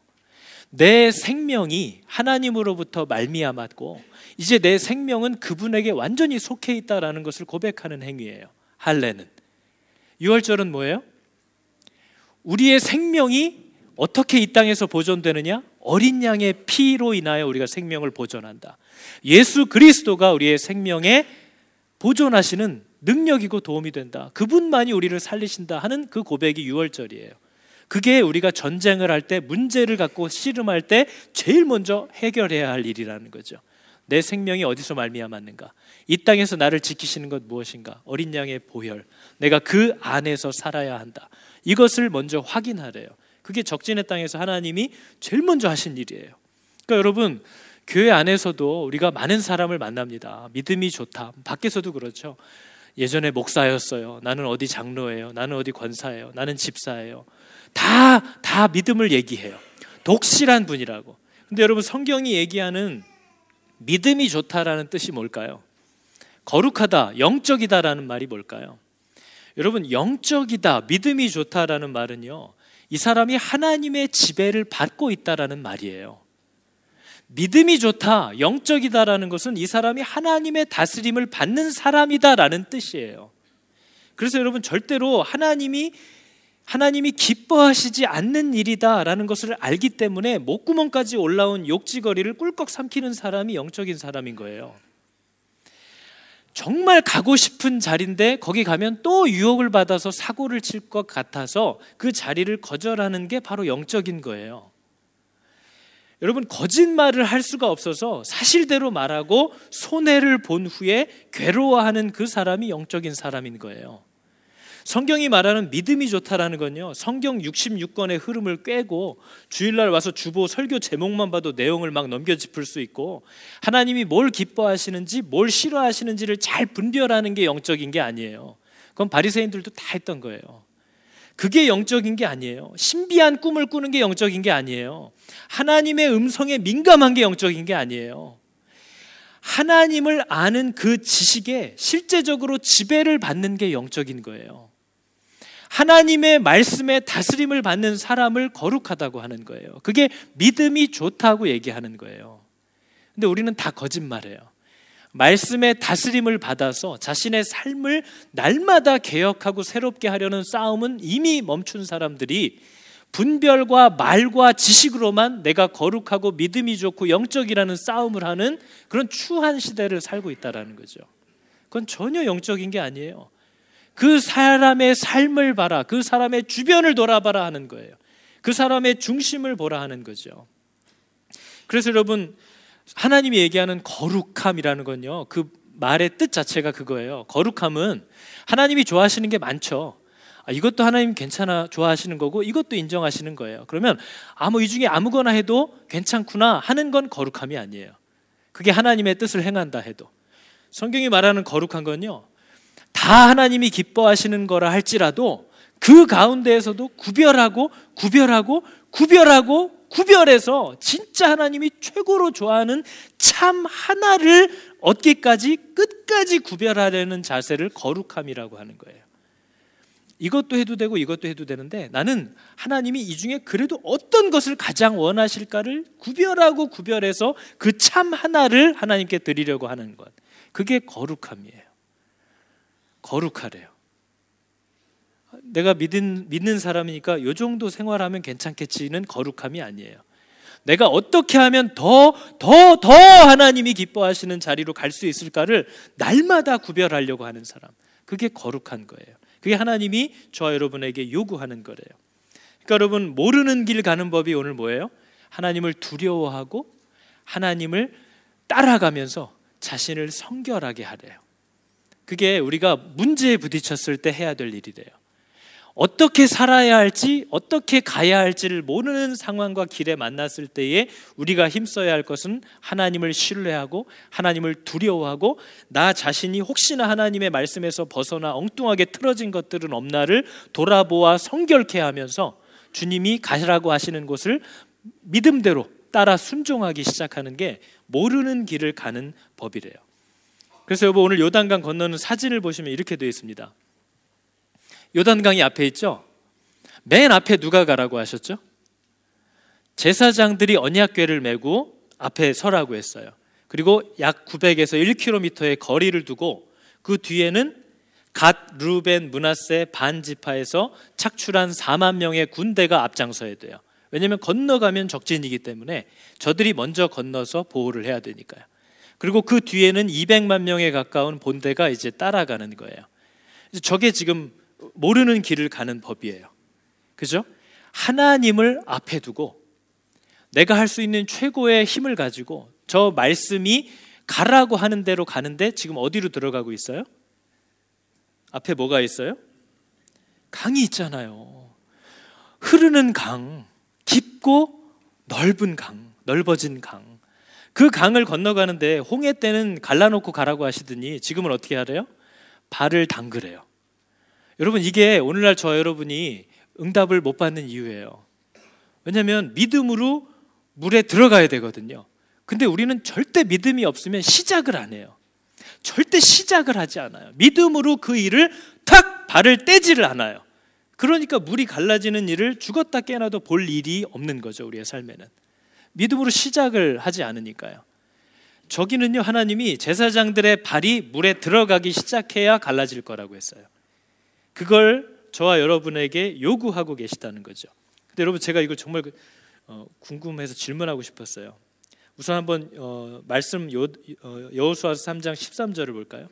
내 생명이 하나님으로부터 말미암았고 이제 내 생명은 그분에게 완전히 속해 있다라는 것을 고백하는 행위예요. 할례는. 유월절은 뭐예요? 우리의 생명이 어떻게 이 땅에서 보존되느냐? 어린 양의 피로 인하여 우리가 생명을 보존한다. 예수 그리스도가 우리의 생명에 보존하시는 능력이고 도움이 된다. 그분만이 우리를 살리신다 하는 그 고백이 유월절이에요. 그게 우리가 전쟁을 할 때, 문제를 갖고 씨름할 때 제일 먼저 해결해야 할 일이라는 거죠. 내 생명이 어디서 말미암았는가? 이 땅에서 나를 지키시는 것 무엇인가? 어린 양의 보혈. 내가 그 안에서 살아야 한다. 이것을 먼저 확인하래요. 그게 적진의 땅에서 하나님이 제일 먼저 하신 일이에요. 그러니까 여러분, 교회 안에서도 우리가 많은 사람을 만납니다. 믿음이 좋다. 밖에서도 그렇죠. 예전에 목사였어요. 나는 어디 장로예요. 나는 어디 권사예요. 나는 집사예요. 다 믿음을 얘기해요. 독실한 분이라고. 근데 여러분, 성경이 얘기하는 믿음이 좋다라는 뜻이 뭘까요? 거룩하다, 영적이다라는 말이 뭘까요? 여러분, 영적이다, 믿음이 좋다라는 말은요, 이 사람이 하나님의 지배를 받고 있다라는 말이에요. 믿음이 좋다, 영적이다라는 것은 이 사람이 하나님의 다스림을 받는 사람이다라는 뜻이에요. 그래서 여러분, 절대로 하나님이 기뻐하시지 않는 일이다라는 것을 알기 때문에 목구멍까지 올라온 욕지거리를 꿀꺽 삼키는 사람이 영적인 사람인 거예요. 정말 가고 싶은 자리인데 거기 가면 또 유혹을 받아서 사고를 칠 것 같아서 그 자리를 거절하는 게 바로 영적인 거예요. 여러분, 거짓말을 할 수가 없어서 사실대로 말하고 손해를 본 후에 괴로워하는 그 사람이 영적인 사람인 거예요. 성경이 말하는 믿음이 좋다라는 건요, 성경 66권의 흐름을 꿰고 주일날 와서 주보 설교 제목만 봐도 내용을 막 넘겨짚을 수 있고 하나님이 뭘 기뻐하시는지 뭘 싫어하시는지를 잘 분별하는 게 영적인 게 아니에요. 그건 바리새인들도 다 했던 거예요. 그게 영적인 게 아니에요. 신비한 꿈을 꾸는 게 영적인 게 아니에요. 하나님의 음성에 민감한 게 영적인 게 아니에요. 하나님을 아는 그 지식에 실제적으로 지배를 받는 게 영적인 거예요. 하나님의 말씀에 다스림을 받는 사람을 거룩하다고 하는 거예요. 그게 믿음이 좋다고 얘기하는 거예요. 근데 우리는 다 거짓말해요. 말씀의 다스림을 받아서 자신의 삶을 날마다 개혁하고 새롭게 하려는 싸움은 이미 멈춘 사람들이 분별과 말과 지식으로만 내가 거룩하고 믿음이 좋고 영적이라는 싸움을 하는 그런 추한 시대를 살고 있다는 거죠. 그건 전혀 영적인 게 아니에요. 그 사람의 삶을 봐라, 그 사람의 주변을 돌아봐라 하는 거예요. 그 사람의 중심을 보라 하는 거죠. 그래서 여러분, 하나님이 얘기하는 거룩함이라는 건요, 그 말의 뜻 자체가 그거예요. 거룩함은 하나님이 좋아하시는 게 많죠. 이것도 하나님 괜찮아 좋아하시는 거고 이것도 인정하시는 거예요. 그러면 이 중에 아무거나 해도 괜찮구나 하는 건 거룩함이 아니에요. 그게 하나님의 뜻을 행한다 해도. 성경이 말하는 거룩한 건요, 다 하나님이 기뻐하시는 거라 할지라도 그 가운데에서도 구별해서 진짜 하나님이 최고로 좋아하는 참 하나를 얻기까지 끝까지 구별하려는 자세를 거룩함이라고 하는 거예요. 이것도 해도 되고 이것도 해도 되는데 나는 하나님이 이 중에 그래도 어떤 것을 가장 원하실까를 구별해서 그 참 하나를 하나님께 드리려고 하는 것, 그게 거룩함이에요. 거룩하래요. 내가 믿는 사람이니까 이 정도 생활하면 괜찮겠지는 거룩함이 아니에요. 내가 어떻게 하면 더 하나님이 기뻐하시는 자리로 갈 수 있을까를 날마다 구별하려고 하는 사람, 그게 거룩한 거예요. 그게 하나님이 저와 여러분에게 요구하는 거래요. 그러니까 여러분, 모르는 길 가는 법이 오늘 뭐예요? 하나님을 두려워하고 하나님을 따라가면서 자신을 성결하게 하래요. 그게 우리가 문제에 부딪혔을 때 해야 될 일이래요. 어떻게 살아야 할지, 어떻게 가야 할지를 모르는 상황과 길에 만났을 때에 우리가 힘써야 할 것은 하나님을 신뢰하고 하나님을 두려워하고 나 자신이 혹시나 하나님의 말씀에서 벗어나 엉뚱하게 틀어진 것들은 없나를 돌아보아 성결케 하면서 주님이 가시라고 하시는 곳을 믿음대로 따라 순종하기 시작하는 게 모르는 길을 가는 법이래요. 그래서 여러분, 오늘 요단강 건너는 사진을 보시면 이렇게 되어 있습니다. 요단강이 앞에 있죠? 맨 앞에 누가 가라고 하셨죠? 제사장들이 언약궤를 메고 앞에 서라고 했어요. 그리고 약 900에서 1km의 거리를 두고 그 뒤에는 갓, 루벤, 므낫세 반 지파에서 착출한 4만 명의 군대가 앞장서야 돼요. 왜냐하면 건너가면 적진이기 때문에 저들이 먼저 건너서 보호를 해야 되니까요. 그리고 그 뒤에는 200만 명에 가까운 본대가 이제 따라가는 거예요. 저게 지금 모르는 길을 가는 법이에요. 그죠? 하나님을 앞에 두고 내가 할 수 있는 최고의 힘을 가지고 저 말씀이 가라고 하는 대로 가는데 지금 어디로 들어가고 있어요? 앞에 뭐가 있어요? 강이 있잖아요. 흐르는 강, 깊고 넓은 강, 넓어진 강. 그 강을 건너가는데 홍해 때는 갈라놓고 가라고 하시더니 지금은 어떻게 하래요? 발을 담그래요. 여러분, 이게 오늘날 저 여러분이 응답을 못 받는 이유예요. 왜냐하면 믿음으로 물에 들어가야 되거든요. 근데 우리는 절대 믿음이 없으면 시작을 안 해요. 절대 시작을 하지 않아요. 믿음으로 그 일을 탁 발을 떼지를 않아요. 그러니까 물이 갈라지는 일을 죽었다 깨어나도 볼 일이 없는 거죠. 우리의 삶에는 믿음으로 시작을 하지 않으니까요. 저기는요, 하나님이 제사장들의 발이 물에 들어가기 시작해야 갈라질 거라고 했어요. 그걸 저와 여러분에게 요구하고 계시다는 거죠. 근데 여러분, 제가 이걸 정말 궁금해서 질문하고 싶었어요. 우선 한번 말씀 여호수아서 3장 13절을 볼까요?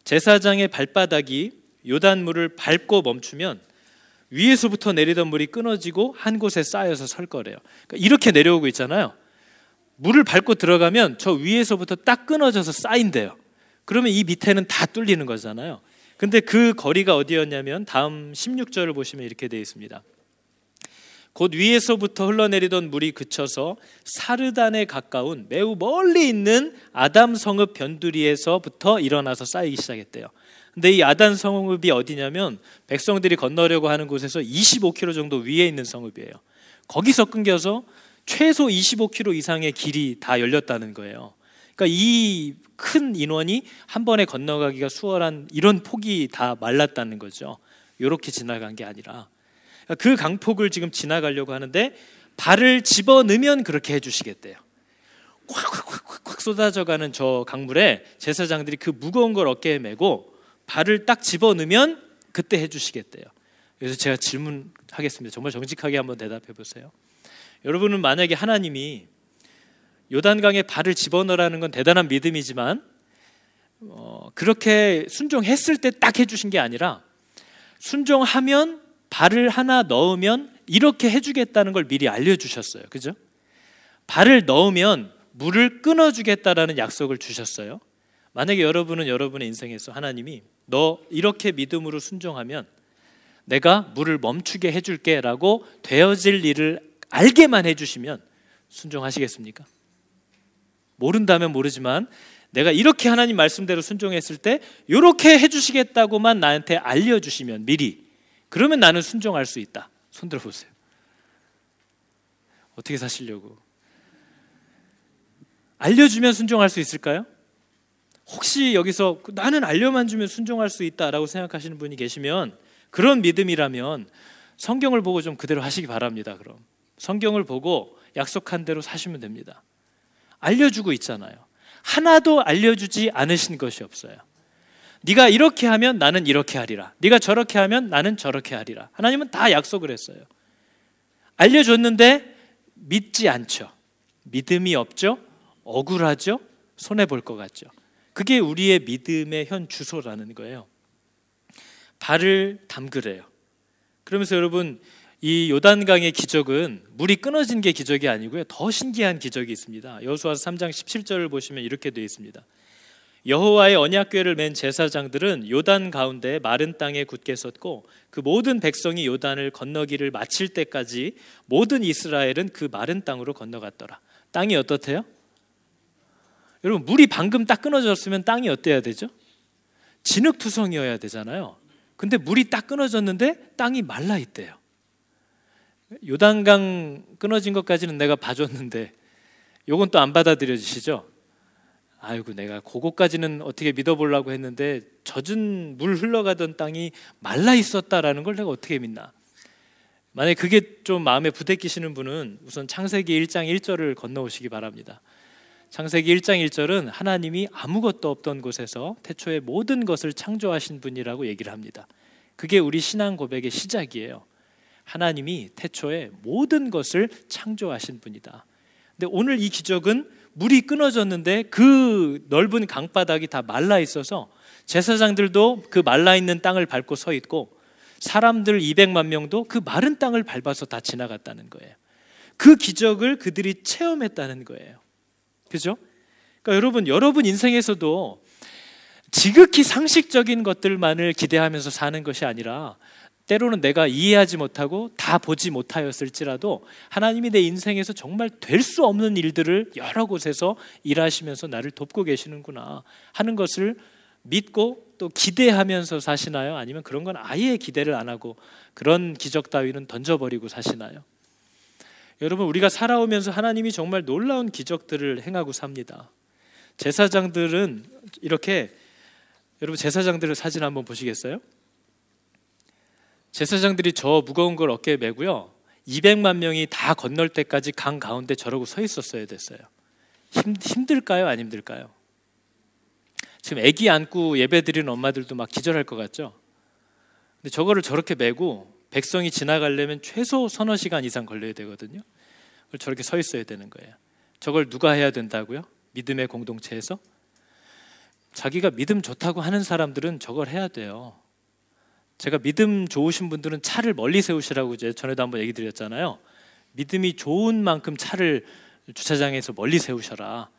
제사장의 발바닥이 요단물을 밟고 멈추면 위에서부터 내리던 물이 끊어지고 한 곳에 쌓여서 설 거래요. 그러니까 이렇게 내려오고 있잖아요. 물을 밟고 들어가면 저 위에서부터 딱 끊어져서 쌓인대요. 그러면 이 밑에는 다 뚫리는 거잖아요. 근데 그 거리가 어디였냐면 다음 16절을 보시면 이렇게 되어 있습니다. 곧 위에서부터 흘러내리던 물이 그쳐서 사르단에 가까운 매우 멀리 있는 아담 성읍 변두리에서부터 일어나서 쌓이기 시작했대요. 근데 이 아담 성읍이 어디냐면 백성들이 건너려고 하는 곳에서 25km 정도 위에 있는 성읍이에요. 거기서 끊겨서 최소 25km 이상의 길이 다 열렸다는 거예요. 그러니까 이 큰 인원이 한 번에 건너가기가 수월한 이런 폭이 다 말랐다는 거죠. 이렇게 지나간 게 아니라 그 강폭을 지금 지나가려고 하는데 발을 집어넣으면 그렇게 해주시겠대요. 콱콱콱콱 막 쏟아져가는 저 강물에 제사장들이 그 무거운 걸 어깨에 메고 발을 딱 집어넣으면 그때 해주시겠대요. 그래서 제가 질문하겠습니다. 정말 정직하게 한번 대답해 보세요. 여러분은 만약에 하나님이 요단강에 발을 집어넣으라는 건 대단한 믿음이지만 그렇게 순종했을 때 딱 해주신 게 아니라 순종하면 발을 하나 넣으면 이렇게 해주겠다는 걸 미리 알려주셨어요. 그죠? 발을 넣으면 물을 끊어주겠다라는 약속을 주셨어요. 만약에 여러분은 여러분의 인생에서 하나님이 너 이렇게 믿음으로 순종하면 내가 물을 멈추게 해줄게 라고 되어질 일을 알게만 해주시면 순종하시겠습니까? 모른다면 모르지만 내가 이렇게 하나님 말씀대로 순종했을 때 이렇게 해주시겠다고만 나한테 알려주시면 미리, 그러면 나는 순종할 수 있다. 손 들어보세요. 어떻게 사시려고? 알려주면 순종할 수 있을까요? 혹시 여기서 나는 알려만 주면 순종할 수 있다라고 생각하시는 분이 계시면, 그런 믿음이라면 성경을 보고 좀 그대로 하시기 바랍니다. 그럼 성경을 보고 약속한 대로 사시면 됩니다. 알려주고 있잖아요. 하나도 알려주지 않으신 것이 없어요. 네가 이렇게 하면 나는 이렇게 하리라, 네가 저렇게 하면 나는 저렇게 하리라. 하나님은 다 약속을 했어요. 알려줬는데 믿지 않죠. 믿음이 없죠. 억울하죠. 손해볼 것 같죠. 그게 우리의 믿음의 현 주소라는 거예요. 발을 담그래요. 그러면서 여러분, 이 요단강의 기적은 물이 끊어진 게 기적이 아니고요, 더 신기한 기적이 있습니다. 여호수아서 3장 17절을 보시면 이렇게 되어 있습니다. 여호와의 언약궤를 맨 제사장들은 요단 가운데 마른 땅에 굳게 섰고 그 모든 백성이 요단을 건너기를 마칠 때까지 모든 이스라엘은 그 마른 땅으로 건너갔더라. 땅이 어떻대요? 여러분, 물이 방금 딱 끊어졌으면 땅이 어때야 되죠? 진흙투성이어야 되잖아요. 근데 물이 딱 끊어졌는데 땅이 말라 있대요. 요단강 끊어진 것까지는 내가 봐줬는데 요건 또 안 받아들여지시죠? 아이고, 내가 그거까지는 어떻게 믿어보려고 했는데 젖은 물 흘러가던 땅이 말라 있었다라는 걸 내가 어떻게 믿나? 만약에 그게 좀 마음에 부대끼시는 분은 우선 창세기 1장 1절을 건너오시기 바랍니다. 창세기 1장 1절은 하나님이 아무것도 없던 곳에서 태초에 모든 것을 창조하신 분이라고 얘기를 합니다. 그게 우리 신앙 고백의 시작이에요. 하나님이 태초에 모든 것을 창조하신 분이다. 근데 오늘 이 기적은 물이 끊어졌는데 그 넓은 강바닥이 다 말라 있어서 제사장들도 그 말라 있는 땅을 밟고 서 있고 사람들 200만 명도 그 마른 땅을 밟아서 다 지나갔다는 거예요. 그 기적을 그들이 체험했다는 거예요. 그죠? 그러니까 여러분 인생에서도 지극히 상식적인 것들만을 기대하면서 사는 것이 아니라 때로는 내가 이해하지 못하고 다 보지 못하였을지라도 하나님이 내 인생에서 정말 될 수 없는 일들을 여러 곳에서 일하시면서 나를 돕고 계시는구나 하는 것을 믿고 또 기대하면서 사시나요? 아니면 그런 건 아예 기대를 안 하고 그런 기적 따위는 던져버리고 사시나요? 여러분, 우리가 살아오면서 하나님이 정말 놀라운 기적들을 행하고 삽니다. 제사장들은 이렇게, 여러분 제사장들의 사진 한번 보시겠어요? 제사장들이 저 무거운 걸 어깨에 메고요 200만 명이 다 건널 때까지 강 가운데 저러고 서 있었어야 됐어요. 힘들까요? 안 힘들까요? 지금 아기 안고 예배 드리는 엄마들도 막 기절할 것 같죠? 근데 저거를 저렇게 메고 백성이 지나가려면 최소 서너 시간 이상 걸려야 되거든요. 저렇게 서 있어야 되는 거예요. 저걸 누가 해야 된다고요? 믿음의 공동체에서? 자기가 믿음 좋다고 하는 사람들은 저걸 해야 돼요. 제가 믿음 좋으신 분들은 차를 멀리 세우시라고 이제 전에도 한번 얘기 드렸잖아요. 믿음이 좋은 만큼 차를 주차장에서 멀리 세우셔라.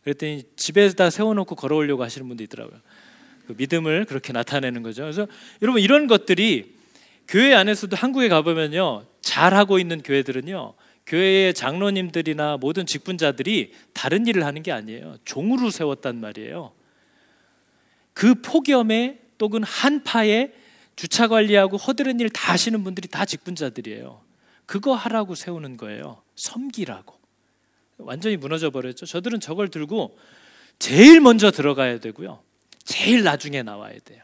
그랬더니 집에다 세워놓고 걸어오려고 하시는 분도 있더라고요. 그 믿음을 그렇게 나타내는 거죠. 그래서 여러분, 이런 것들이 교회 안에서도 한국에 가보면요, 잘하고 있는 교회들은요, 교회의 장로님들이나 모든 직분자들이 다른 일을 하는 게 아니에요. 종으로 세웠단 말이에요. 그 폭염에 또는 한파에 주차 관리하고 허드렛 일 다 하시는 분들이 다 직분자들이에요. 그거 하라고 세우는 거예요. 섬기라고. 완전히 무너져 버렸죠. 저들은 저걸 들고 제일 먼저 들어가야 되고요, 제일 나중에 나와야 돼요.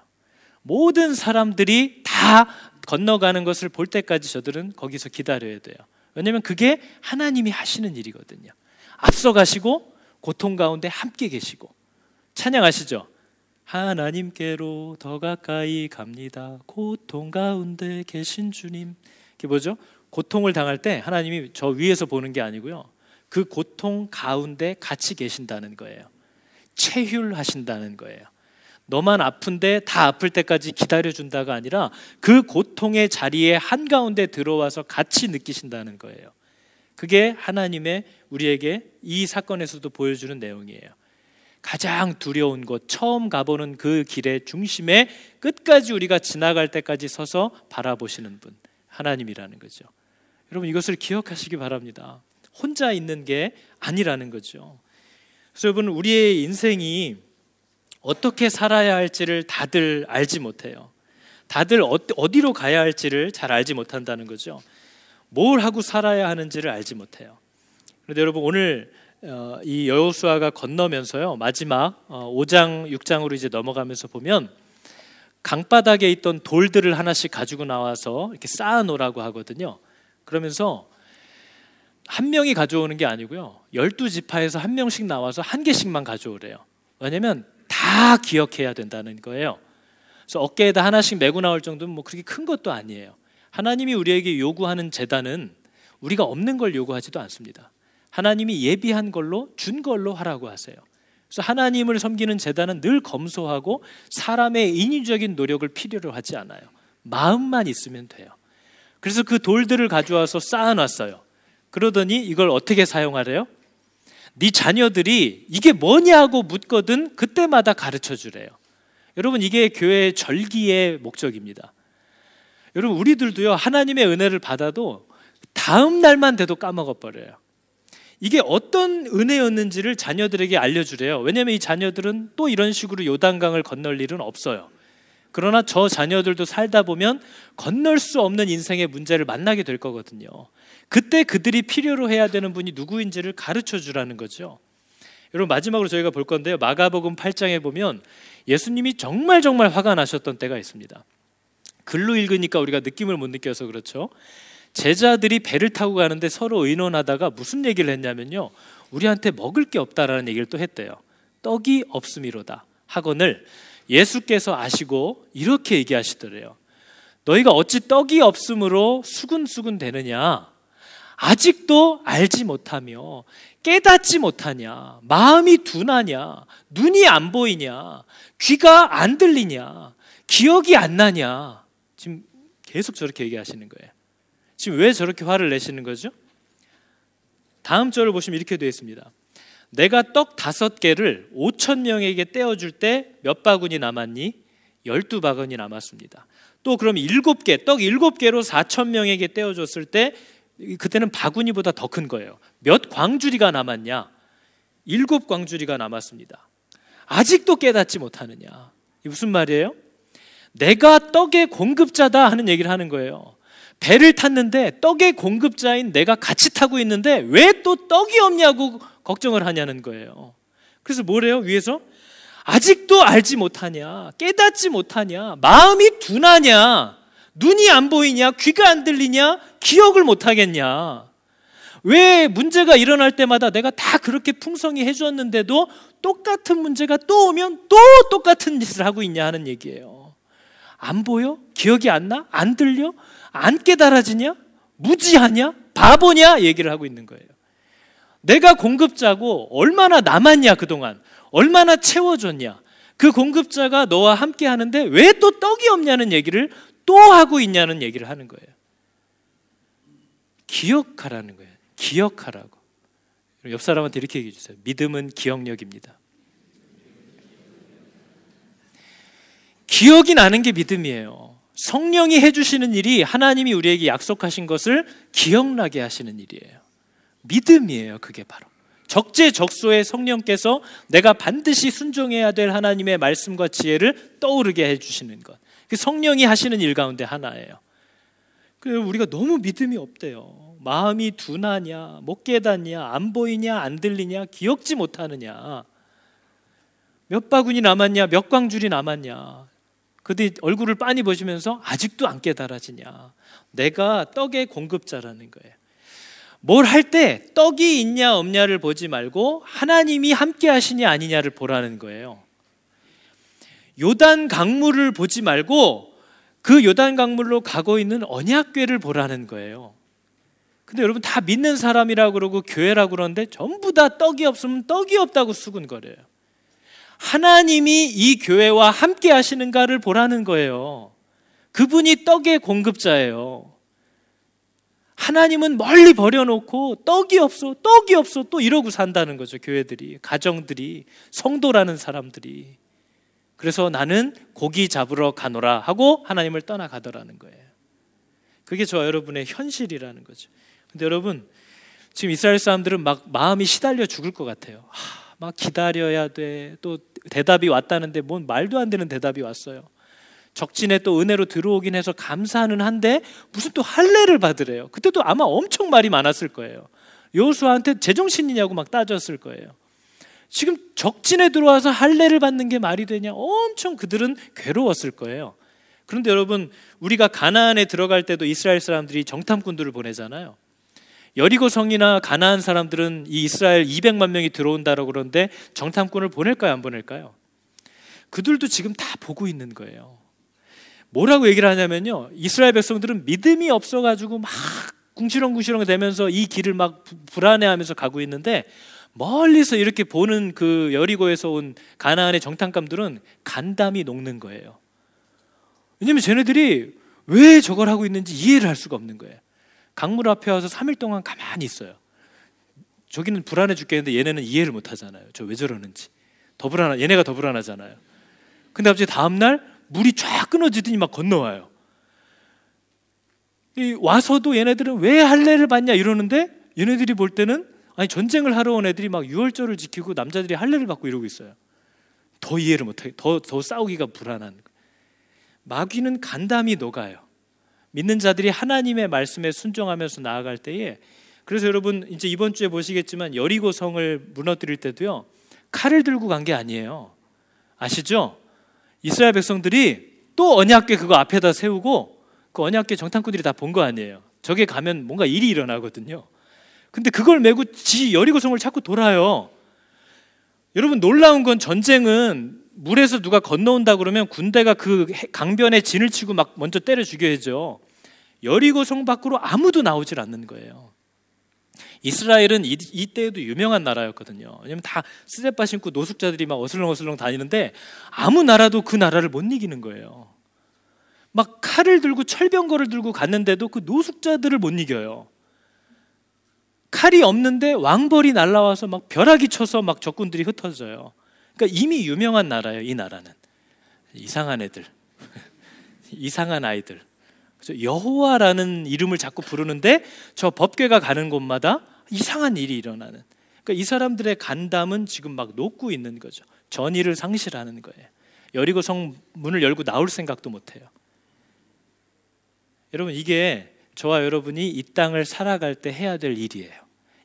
모든 사람들이 다 건너가는 것을 볼 때까지 저들은 거기서 기다려야 돼요. 왜냐하면 그게 하나님이 하시는 일이거든요. 앞서가시고 고통 가운데 함께 계시고. 찬양하시죠? 하나님께로 더 가까이 갑니다. 고통 가운데 계신 주님. 이게 뭐죠? 고통을 당할 때 하나님이 저 위에서 보는 게 아니고요, 그 고통 가운데 같이 계신다는 거예요. 체휼하신다는 거예요. 너만 아픈데 다 아플 때까지 기다려준다가 아니라 그 고통의 자리에 한가운데 들어와서 같이 느끼신다는 거예요. 그게 하나님의 우리에게 이 사건에서도 보여주는 내용이에요. 가장 두려운 곳, 처음 가보는 그 길의 중심에 끝까지 우리가 지나갈 때까지 서서 바라보시는 분, 하나님이라는 거죠. 여러분, 이것을 기억하시기 바랍니다. 혼자 있는 게 아니라는 거죠. 그래서 여러분, 우리의 인생이 어떻게 살아야 할지를 다들 알지 못해요. 다들 어디로 가야 할지를 잘 알지 못한다는 거죠. 뭘 하고 살아야 하는지를 알지 못해요. 그런데 여러분, 오늘 이 여호수아가 건너면서요, 마지막 5장 6장으로 이제 넘어가면서 보면 강바닥에 있던 돌들을 하나씩 가지고 나와서 이렇게 쌓아 놓으라고 하거든요. 그러면서 한 명이 가져오는 게 아니고요, 12지파에서 한 명씩 나와서 한 개씩만 가져오래요. 왜냐하면 다 기억해야 된다는 거예요. 그래서 어깨에다 하나씩 메고 나올 정도는 뭐 그렇게 큰 것도 아니에요. 하나님이 우리에게 요구하는 제단은 우리가 없는 걸 요구하지도 않습니다. 하나님이 예비한 걸로, 준 걸로 하라고 하세요. 그래서 하나님을 섬기는 제단은 늘 검소하고 사람의 인위적인 노력을 필요로 하지 않아요. 마음만 있으면 돼요. 그래서 그 돌들을 가져와서 쌓아놨어요. 그러더니 이걸 어떻게 사용하래요? 네 자녀들이 이게 뭐냐고 묻거든 그때마다 가르쳐 주래요. 여러분, 이게 교회의 절기의 목적입니다. 여러분, 우리들도요, 하나님의 은혜를 받아도 다음 날만 돼도 까먹어 버려요. 이게 어떤 은혜였는지를 자녀들에게 알려주래요. 왜냐하면 이 자녀들은 또 이런 식으로 요단강을 건널 일은 없어요. 그러나 저 자녀들도 살다 보면 건널 수 없는 인생의 문제를 만나게 될 거거든요. 그때 그들이 필요로 해야 되는 분이 누구인지를 가르쳐 주라는 거죠. 여러분, 마지막으로 저희가 볼 건데요, 마가복음 8장에 보면 예수님이 정말 화가 나셨던 때가 있습니다. 글로 읽으니까 우리가 느낌을 못 느껴서 그렇죠. 제자들이 배를 타고 가는데 서로 의논하다가 무슨 얘기를 했냐면요, 우리한테 먹을 게 없다라는 얘기를 또 했대요. 떡이 없음이로다 하거늘 예수께서 아시고 이렇게 얘기하시더래요. 너희가 어찌 떡이 없음으로 수군수군 되느냐? 아직도 알지 못하며 깨닫지 못하냐? 마음이 둔하냐? 눈이 안 보이냐? 귀가 안 들리냐? 기억이 안 나냐? 지금 계속 저렇게 얘기하시는 거예요. 지금 왜 저렇게 화를 내시는 거죠? 다음 절을 보시면 이렇게 되어 있습니다. 내가 떡 5개를 5,000명에게 떼어줄 때 몇 바구니 남았니? 12바구니 남았습니다. 또 그럼 7개, 떡 7개로 4,000명에게 떼어줬을 때 그때는 바구니보다 더 큰 거예요. 몇 광주리가 남았냐? 7광주리가 남았습니다. 아직도 깨닫지 못하느냐? 이게 무슨 말이에요? 내가 떡의 공급자다 하는 얘기를 하는 거예요. 배를 탔는데 떡의 공급자인 내가 같이 타고 있는데 왜 또 떡이 없냐고 걱정을 하냐는 거예요. 그래서 뭐래요? 위에서 아직도 알지 못하냐? 깨닫지 못하냐? 마음이 둔하냐? 눈이 안 보이냐? 귀가 안 들리냐? 기억을 못 하겠냐? 왜 문제가 일어날 때마다 내가 다 그렇게 풍성히 해주었는데도 똑같은 문제가 또 오면 또 똑같은 짓을 하고 있냐 하는 얘기예요. 안 보여? 기억이 안 나? 안 들려? 안 깨달아지냐? 무지하냐? 바보냐? 얘기를 하고 있는 거예요. 내가 공급자고 얼마나 남았냐 그동안? 얼마나 채워줬냐? 그 공급자가 너와 함께 하는데 왜 또 떡이 없냐는 얘기를 또 하고 있냐는 얘기를 하는 거예요. 기억하라는 거예요. 기억하라고. 옆 사람한테 이렇게 얘기해 주세요. 믿음은 기억력입니다. 기억이 나는 게 믿음이에요. 성령이 해주시는 일이 하나님이 우리에게 약속하신 것을 기억나게 하시는 일이에요. 믿음이에요. 그게 바로 적재적소에 성령께서 내가 반드시 순종해야 될 하나님의 말씀과 지혜를 떠오르게 해주시는 것, 그 성령이 하시는 일 가운데 하나예요. 그래서 우리가 너무 믿음이 없대요. 마음이 둔하냐, 못 깨닫냐, 안 보이냐, 안 들리냐, 기억지 못하느냐, 몇 바구니 남았냐, 몇 광줄이 남았냐. 그들 얼굴을 빤히 보시면서 아직도 안 깨달아지냐. 내가 떡의 공급자라는 거예요. 뭘 할 때 떡이 있냐 없냐를 보지 말고 하나님이 함께 하시냐 아니냐를 보라는 거예요. 요단 강물을 보지 말고 그 요단 강물로 가고 있는 언약궤를 보라는 거예요. 근데 여러분 다 믿는 사람이라고 그러고 교회라고 그러는데 전부 다 떡이 없으면 떡이 없다고 수군거려요. 하나님이 이 교회와 함께 하시는가를 보라는 거예요. 그분이 떡의 공급자예요. 하나님은 멀리 버려놓고 떡이 없어 또 이러고 산다는 거죠. 교회들이, 가정들이, 성도라는 사람들이. 그래서 나는 고기 잡으러 가노라 하고 하나님을 떠나가더라는 거예요. 그게 저와 여러분의 현실이라는 거죠. 근데 여러분 지금 이스라엘 사람들은 막 마음이 시달려 죽을 것 같아요. 막 기다려야 돼. 또 대답이 왔다는데 뭔 말도 안 되는 대답이 왔어요. 적진에 또 은혜로 들어오긴 해서 감사는 한데 무슨 또 할례를 받으래요. 그때도 아마 엄청 말이 많았을 거예요. 여호수아한테 제정신이냐고 막 따졌을 거예요. 지금 적진에 들어와서 할례를 받는 게 말이 되냐? 엄청 그들은 괴로웠을 거예요. 그런데 여러분 우리가 가나안에 들어갈 때도 이스라엘 사람들이 정탐꾼들을 보내잖아요. 여리고 성이나 가나안 사람들은 이 이스라엘 200만 명이 들어온다고 그러는데 정탐꾼을 보낼까요 안 보낼까요? 그들도 지금 다 보고 있는 거예요. 뭐라고 얘기를 하냐면요, 이스라엘 백성들은 믿음이 없어가지고 막 궁시렁궁시렁 되면서 이 길을 막 불안해하면서 가고 있는데 멀리서 이렇게 보는 그 여리고에서 온 가나안의 정탐감들은 간담이 녹는 거예요. 왜냐면 쟤네들이 왜 저걸 하고 있는지 이해를 할 수가 없는 거예요. 강물 앞에 와서 3일 동안 가만히 있어요. 저기는 불안해 죽겠는데 얘네는 이해를 못 하잖아요. 저 왜 저러는지. 얘네가 더 불안하잖아요. 근데 갑자기 다음날 물이 쫙 끊어지더니 막 건너와요. 와서도 얘네들은 왜 할례를 받냐 이러는데 얘네들이 볼 때는 아니 전쟁을 하러 온 애들이 막 유월절을 지키고 남자들이 할례를 받고 이러고 있어요. 더 이해를 못하게 더 싸우기가 불안한 거예요. 마귀는 간담이 녹아요. 믿는 자들이 하나님의 말씀에 순종하면서 나아갈 때에. 그래서 여러분 이제 이번 주에 보시겠지만 여리고 성을 무너뜨릴 때도요 칼을 들고 간 게 아니에요. 아시죠? 이스라엘 백성들이 또 언약궤 그거 앞에다 세우고 그 언약궤 정탐꾼들이 다 본 거 아니에요. 저게 가면 뭔가 일이 일어나거든요. 근데 그걸 메고 여리고성을 자꾸 돌아요. 여러분 놀라운 건 전쟁은 물에서 누가 건너온다 그러면 군대가 그 강변에 진을 치고 막 먼저 때려 죽여야죠. 여리고성 밖으로 아무도 나오질 않는 거예요. 이스라엘은 이때에도 유명한 나라였거든요. 왜냐면 다 쓰레빠 신고 노숙자들이 막 어슬렁어슬렁 다니는데 아무 나라도 그 나라를 못 이기는 거예요. 막 칼을 들고 철병거를 들고 갔는데도 그 노숙자들을 못 이겨요. 칼이 없는데 왕벌이 날라와서 막 벼락이 쳐서 막 적군들이 흩어져요. 그러니까 이미 유명한 나라예요. 이 나라는 이상한 애들, 이상한 아이들. 여호와라는 이름을 자꾸 부르는데 저 법궤가 가는 곳마다 이상한 일이 일어나는. 그러니까 이 사람들의 간담은 지금 막 녹고 있는 거죠. 전의를 상실하는 거예요. 여리고 성 문을 열고 나올 생각도 못해요. 여러분 이게 저와 여러분이 이 땅을 살아갈 때 해야 될 일이에요.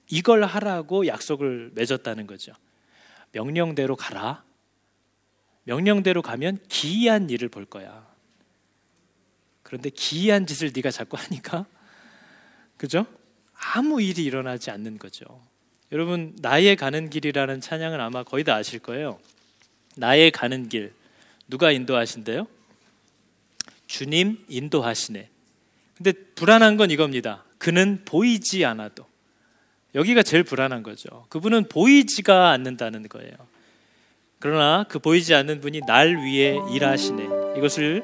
이걸 하라고 약속을 맺었다는 거죠. 명령대로 가라. 명령대로 가면 기이한 일을 볼 거야. 그런데 기이한 짓을 네가 자꾸 하니까 그죠? 아무 일이 일어나지 않는 거죠. 여러분 나의 가는 길이라는 찬양은 아마 거의 다 아실 거예요. 나의 가는 길 누가 인도하신대요? 주님 인도하시네. 근데 불안한 건 이겁니다. 그는 보이지 않아도. 여기가 제일 불안한 거죠. 그분은 보이지가 않는다는 거예요. 그러나 그 보이지 않는 분이 날 위해 일하시네. 이것을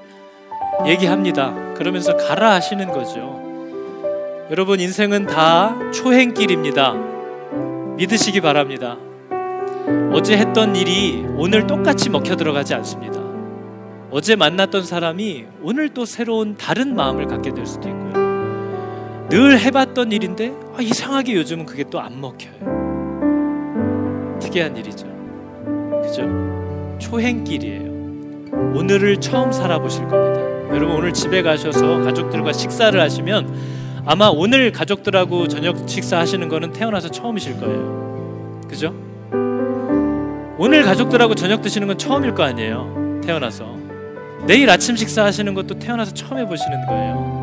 얘기합니다. 그러면서 가라 하시는 거죠. 여러분 인생은 다 초행길입니다. 믿으시기 바랍니다. 어제 했던 일이 오늘 똑같이 먹혀 들어가지 않습니다. 어제 만났던 사람이 오늘 또 새로운 다른 마음을 갖게 될 수도 있고요. 늘 해봤던 일인데 이상하게 요즘은 그게 또 안 먹혀요. 특이한 일이죠. 그죠? 초행길이에요. 오늘을 처음 살아보실 겁니다. 여러분 오늘 집에 가셔서 가족들과 식사를 하시면 아마 오늘 가족들하고 저녁 식사하시는 거는 태어나서 처음이실 거예요. 그죠? 오늘 가족들하고 저녁 드시는 건 처음일 거 아니에요. 태어나서. 내일 아침 식사하시는 것도 태어나서 처음 해보시는 거예요.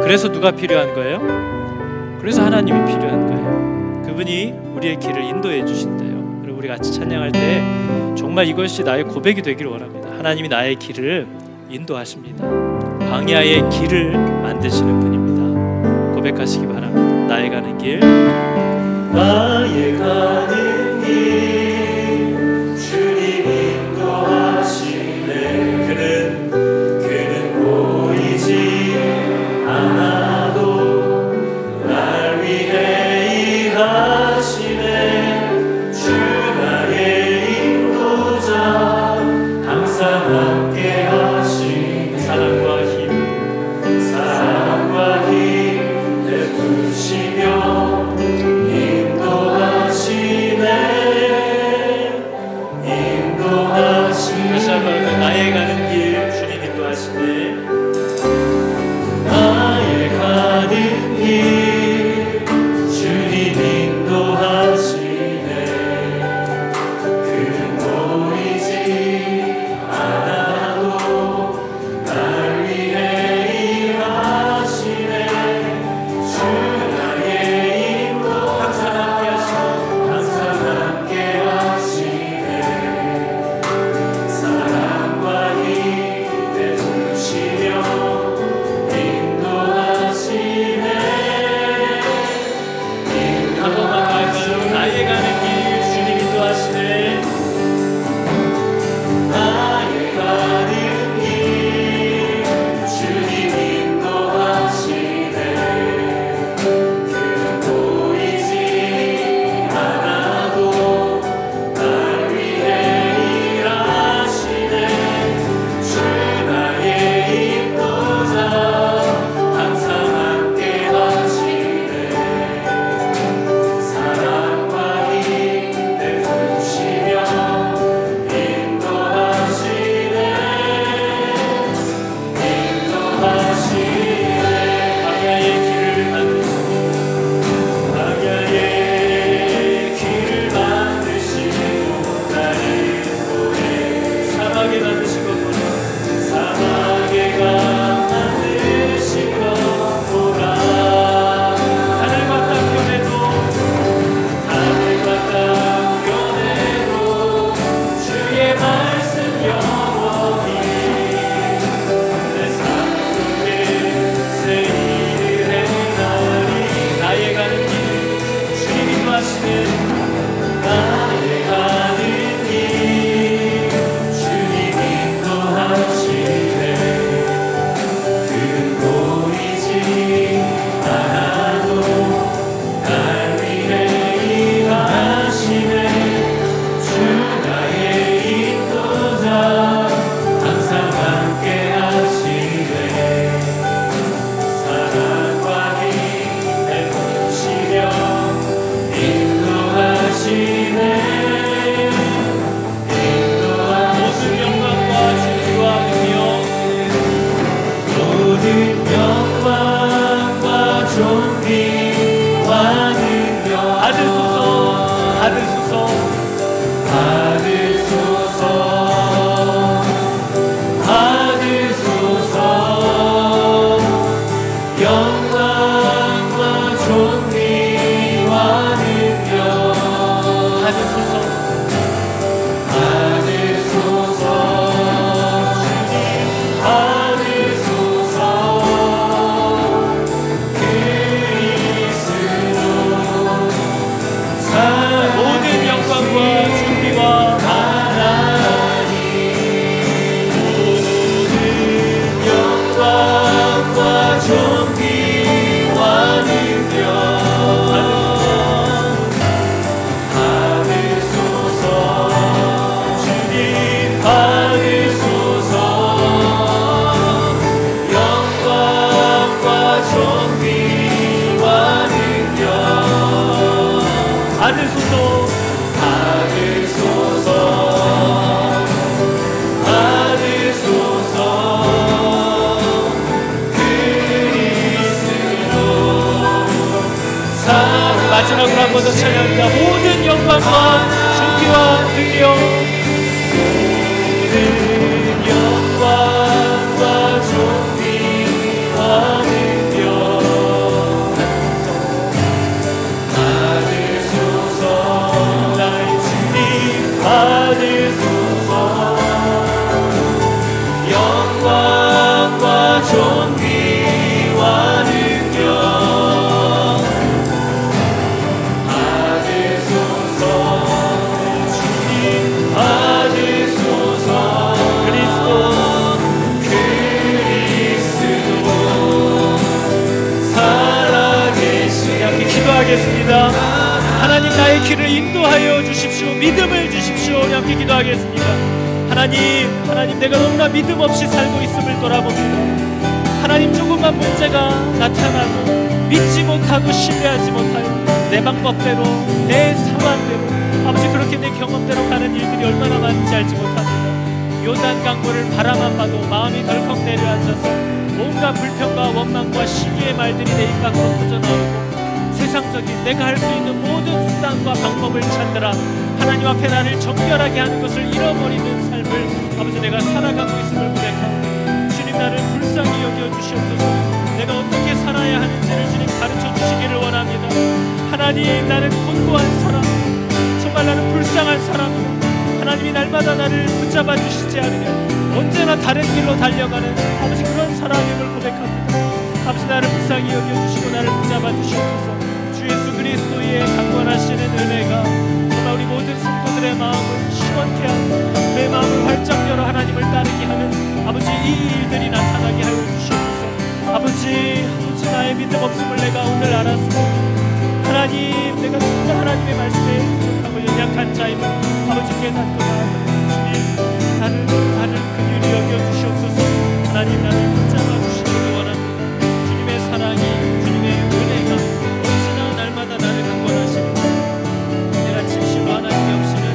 그래서 누가 필요한 거예요? 그래서 하나님이 필요한 거예요. 그분이 우리의 길을 인도해 주신대요. 그리고 우리 같이 찬양할 때 정말 이것이 나의 고백이 되기를 원합니다. 하나님이 나의 길을 인도하십니다. 광야의 길을 만드시는 분입니다. 고백하시기 바랍니다. 나의 가는 길, 나의 가는 길 주님 인도하시네. 그는 보이지 않아도 날 위해 일하시네. 주 나의 인도자 항상 함께 하시네. 사랑과 힘 베푸시며 다시 한번 나의 가는 길 주님 인도하시네. 나의 가는 길 주님 인도하시네. 그는 보이지 않아도 날 위해 일하시네. 주 나의 인도 항상 함께 하시네. 사랑과 힘 베푸시며 인도하시네. 한 번만 더 할까요? 나의 가는 길 주님 인도하시네. 나의 가는 길 주님 인도하시네. 그는 보이지 않아도 날 위해 일하시네. 주 나의 인도자 항상 함께 하시네. 사랑과 힘 베푸시며 인도하시네. 광야의 길을 만드시고 나를 인도해. 사막에 만드시고 보라. 하늘과 땅 변해도 주의 말씀 영원히 내 삶 속에 새 일을 행하리. 나의 가는 길 주님 인도하시네. 나의 가는 길 주님 인도하시네. 그는 보이지 않아도 날 위해 일하시네. 주 나의 인도자 항상 함께 하시네. 사랑과 힘 베푸시며 인도하시네. 모든 영광과 존귀와 능력 모든 영광과 존귀와 능력 받으소서, 받으소서. 받으소서. 영광과 존귀와 능력 받으소서. 주님 받으소서. 그리스도 모든 영광과 존귀와 영광과 존귀와 능력 받으소서. 주님 받으소서. 영광과 존귀와 능력 받으소서. 마지막으로 한 번 더 찬양합니다. 모든 영광과 존귀와 능력, 모든 영광과 존귀와 능력 받으소서. 믿음을 주십시오. 우리 함께 기도하겠습니다. 하나님 내가 너무나 믿음 없이 살고 있음을 돌아봅니다. 하나님 조금만 문제가 나타나고 믿지 못하고 신뢰하지 못하여 내 방법대로 내 상황대로 아버지 그렇게 내 경험대로 가는 일들이 얼마나 많은지 알지 못합니다. 요단 강물을 바라만 봐도 마음이 덜컥 내려앉아서 온갖 불평과 원망과 시기의 말들이 내 입 밖으로 터져나오고 세상적인 내가 할 수 있는 모든 수단과 방법을 찾느라 하나님 앞에 나를 정결하게 하는 것을 잃어버리는 삶을 아버지 내가 살아가고 있음을 고백하고 주님 나를 불쌍히 여겨주시옵소서. 내가 어떻게 살아야 하는지를 주님 가르쳐주시기를 원합니다. 하나님 나는 곤고한 사람, 정말 나는 불쌍한 사람이요 하나님이 날마다 나를 붙잡아 주시지 않으면 언제나 다른 길로 달려가는 아버지 그런 사람임을 고백합니다. 아버지 나를 불쌍히 여겨주시고 나를 붙잡아 주시옵소서. 주 예수 그리스도의 강권하시는 은혜가 정말 우리 모든 성도들의 마음을 시원케 하고 내 마음을 활짝 열어 하나님을 따르게 하는 아버지 이 일들이 나타나게 하여 주시옵소서. 아버지 나의 믿음 없음을 내가 오늘 알았습니다. 하나님 내가 정말 하나님의 말씀에 부족하고 연약한 자임을 아버지 깨닫고 나아가는 주님 나를 긍휼히 여겨주시옵소서. 하나님 나를 붙잡아 주시기를 원합니다. 주님의 사랑이 주님의 은혜가 언제나 날마다 나를 강권하시니 내가 진실로 하나님이 없이는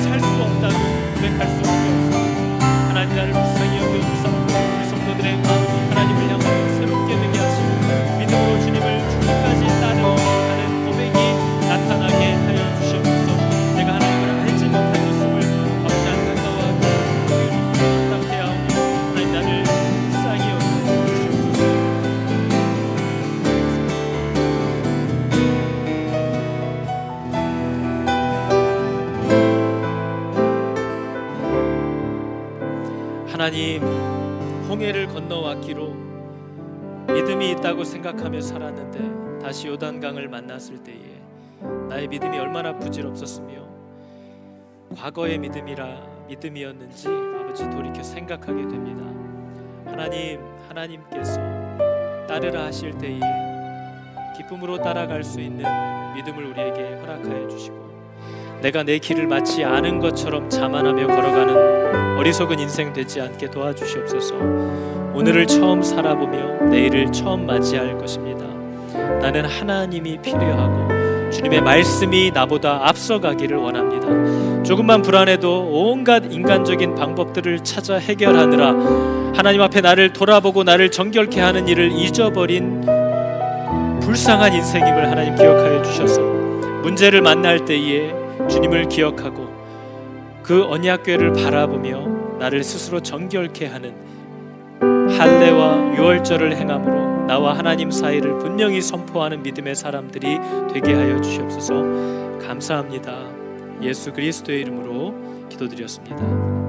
살 수 없다고 고백할 수밖에 없습니다. 하나님 나를 불쌍히 여겨주사 우리 성도들의 마음이 하나님을 향하여 새롭게 되게 하시고 믿음으로 주님을 죽기까지 따르는 고백이 나타나게 하여 주시옵소서. 내가 하나님을 알지 못한 모습을 아버지 안타까워하고 답답해하오니 하나님 나를 불쌍히 여겨주시옵소서. 하나님 홍해를 건너왔기로 믿음이 있다고 생각하며 살았는데 다시 요단강을 만났을 때에 나의 믿음이 얼마나 부질없었으며 과거의 믿음이었는지 아버지 돌이켜 생각하게 됩니다. 하나님께서 따르라 하실 때에 기쁨으로 따라갈 수 있는 믿음을 우리에게 허락하여 주시고 내가 내 길을 마치 아는 것처럼 자만하며 걸어가는 어리석은 인생 되지 않게 도와주시옵소서. 오늘을 처음 살아보며 내일을 처음 맞이할 것입니다. 나는 하나님이 필요하고 주님의 말씀이 나보다 앞서가기를 원합니다. 조금만 불안해도 온갖 인간적인 방법들을 찾아 해결하느라 하나님 앞에 나를 돌아보고 나를 정결케 하는 일을 잊어버린 불쌍한 인생임을 하나님 기억하여 주셔서 문제를 만날 때에 주님을 기억하고 그 언약궤를 바라보며 나를 스스로 정결케 하는 할례와 유월절을 행함으로 나와 하나님 사이를 분명히 선포하는 믿음의 사람들이 되게 하여 주시옵소서. 감사합니다. 예수 그리스도의 이름으로 기도드렸습니다.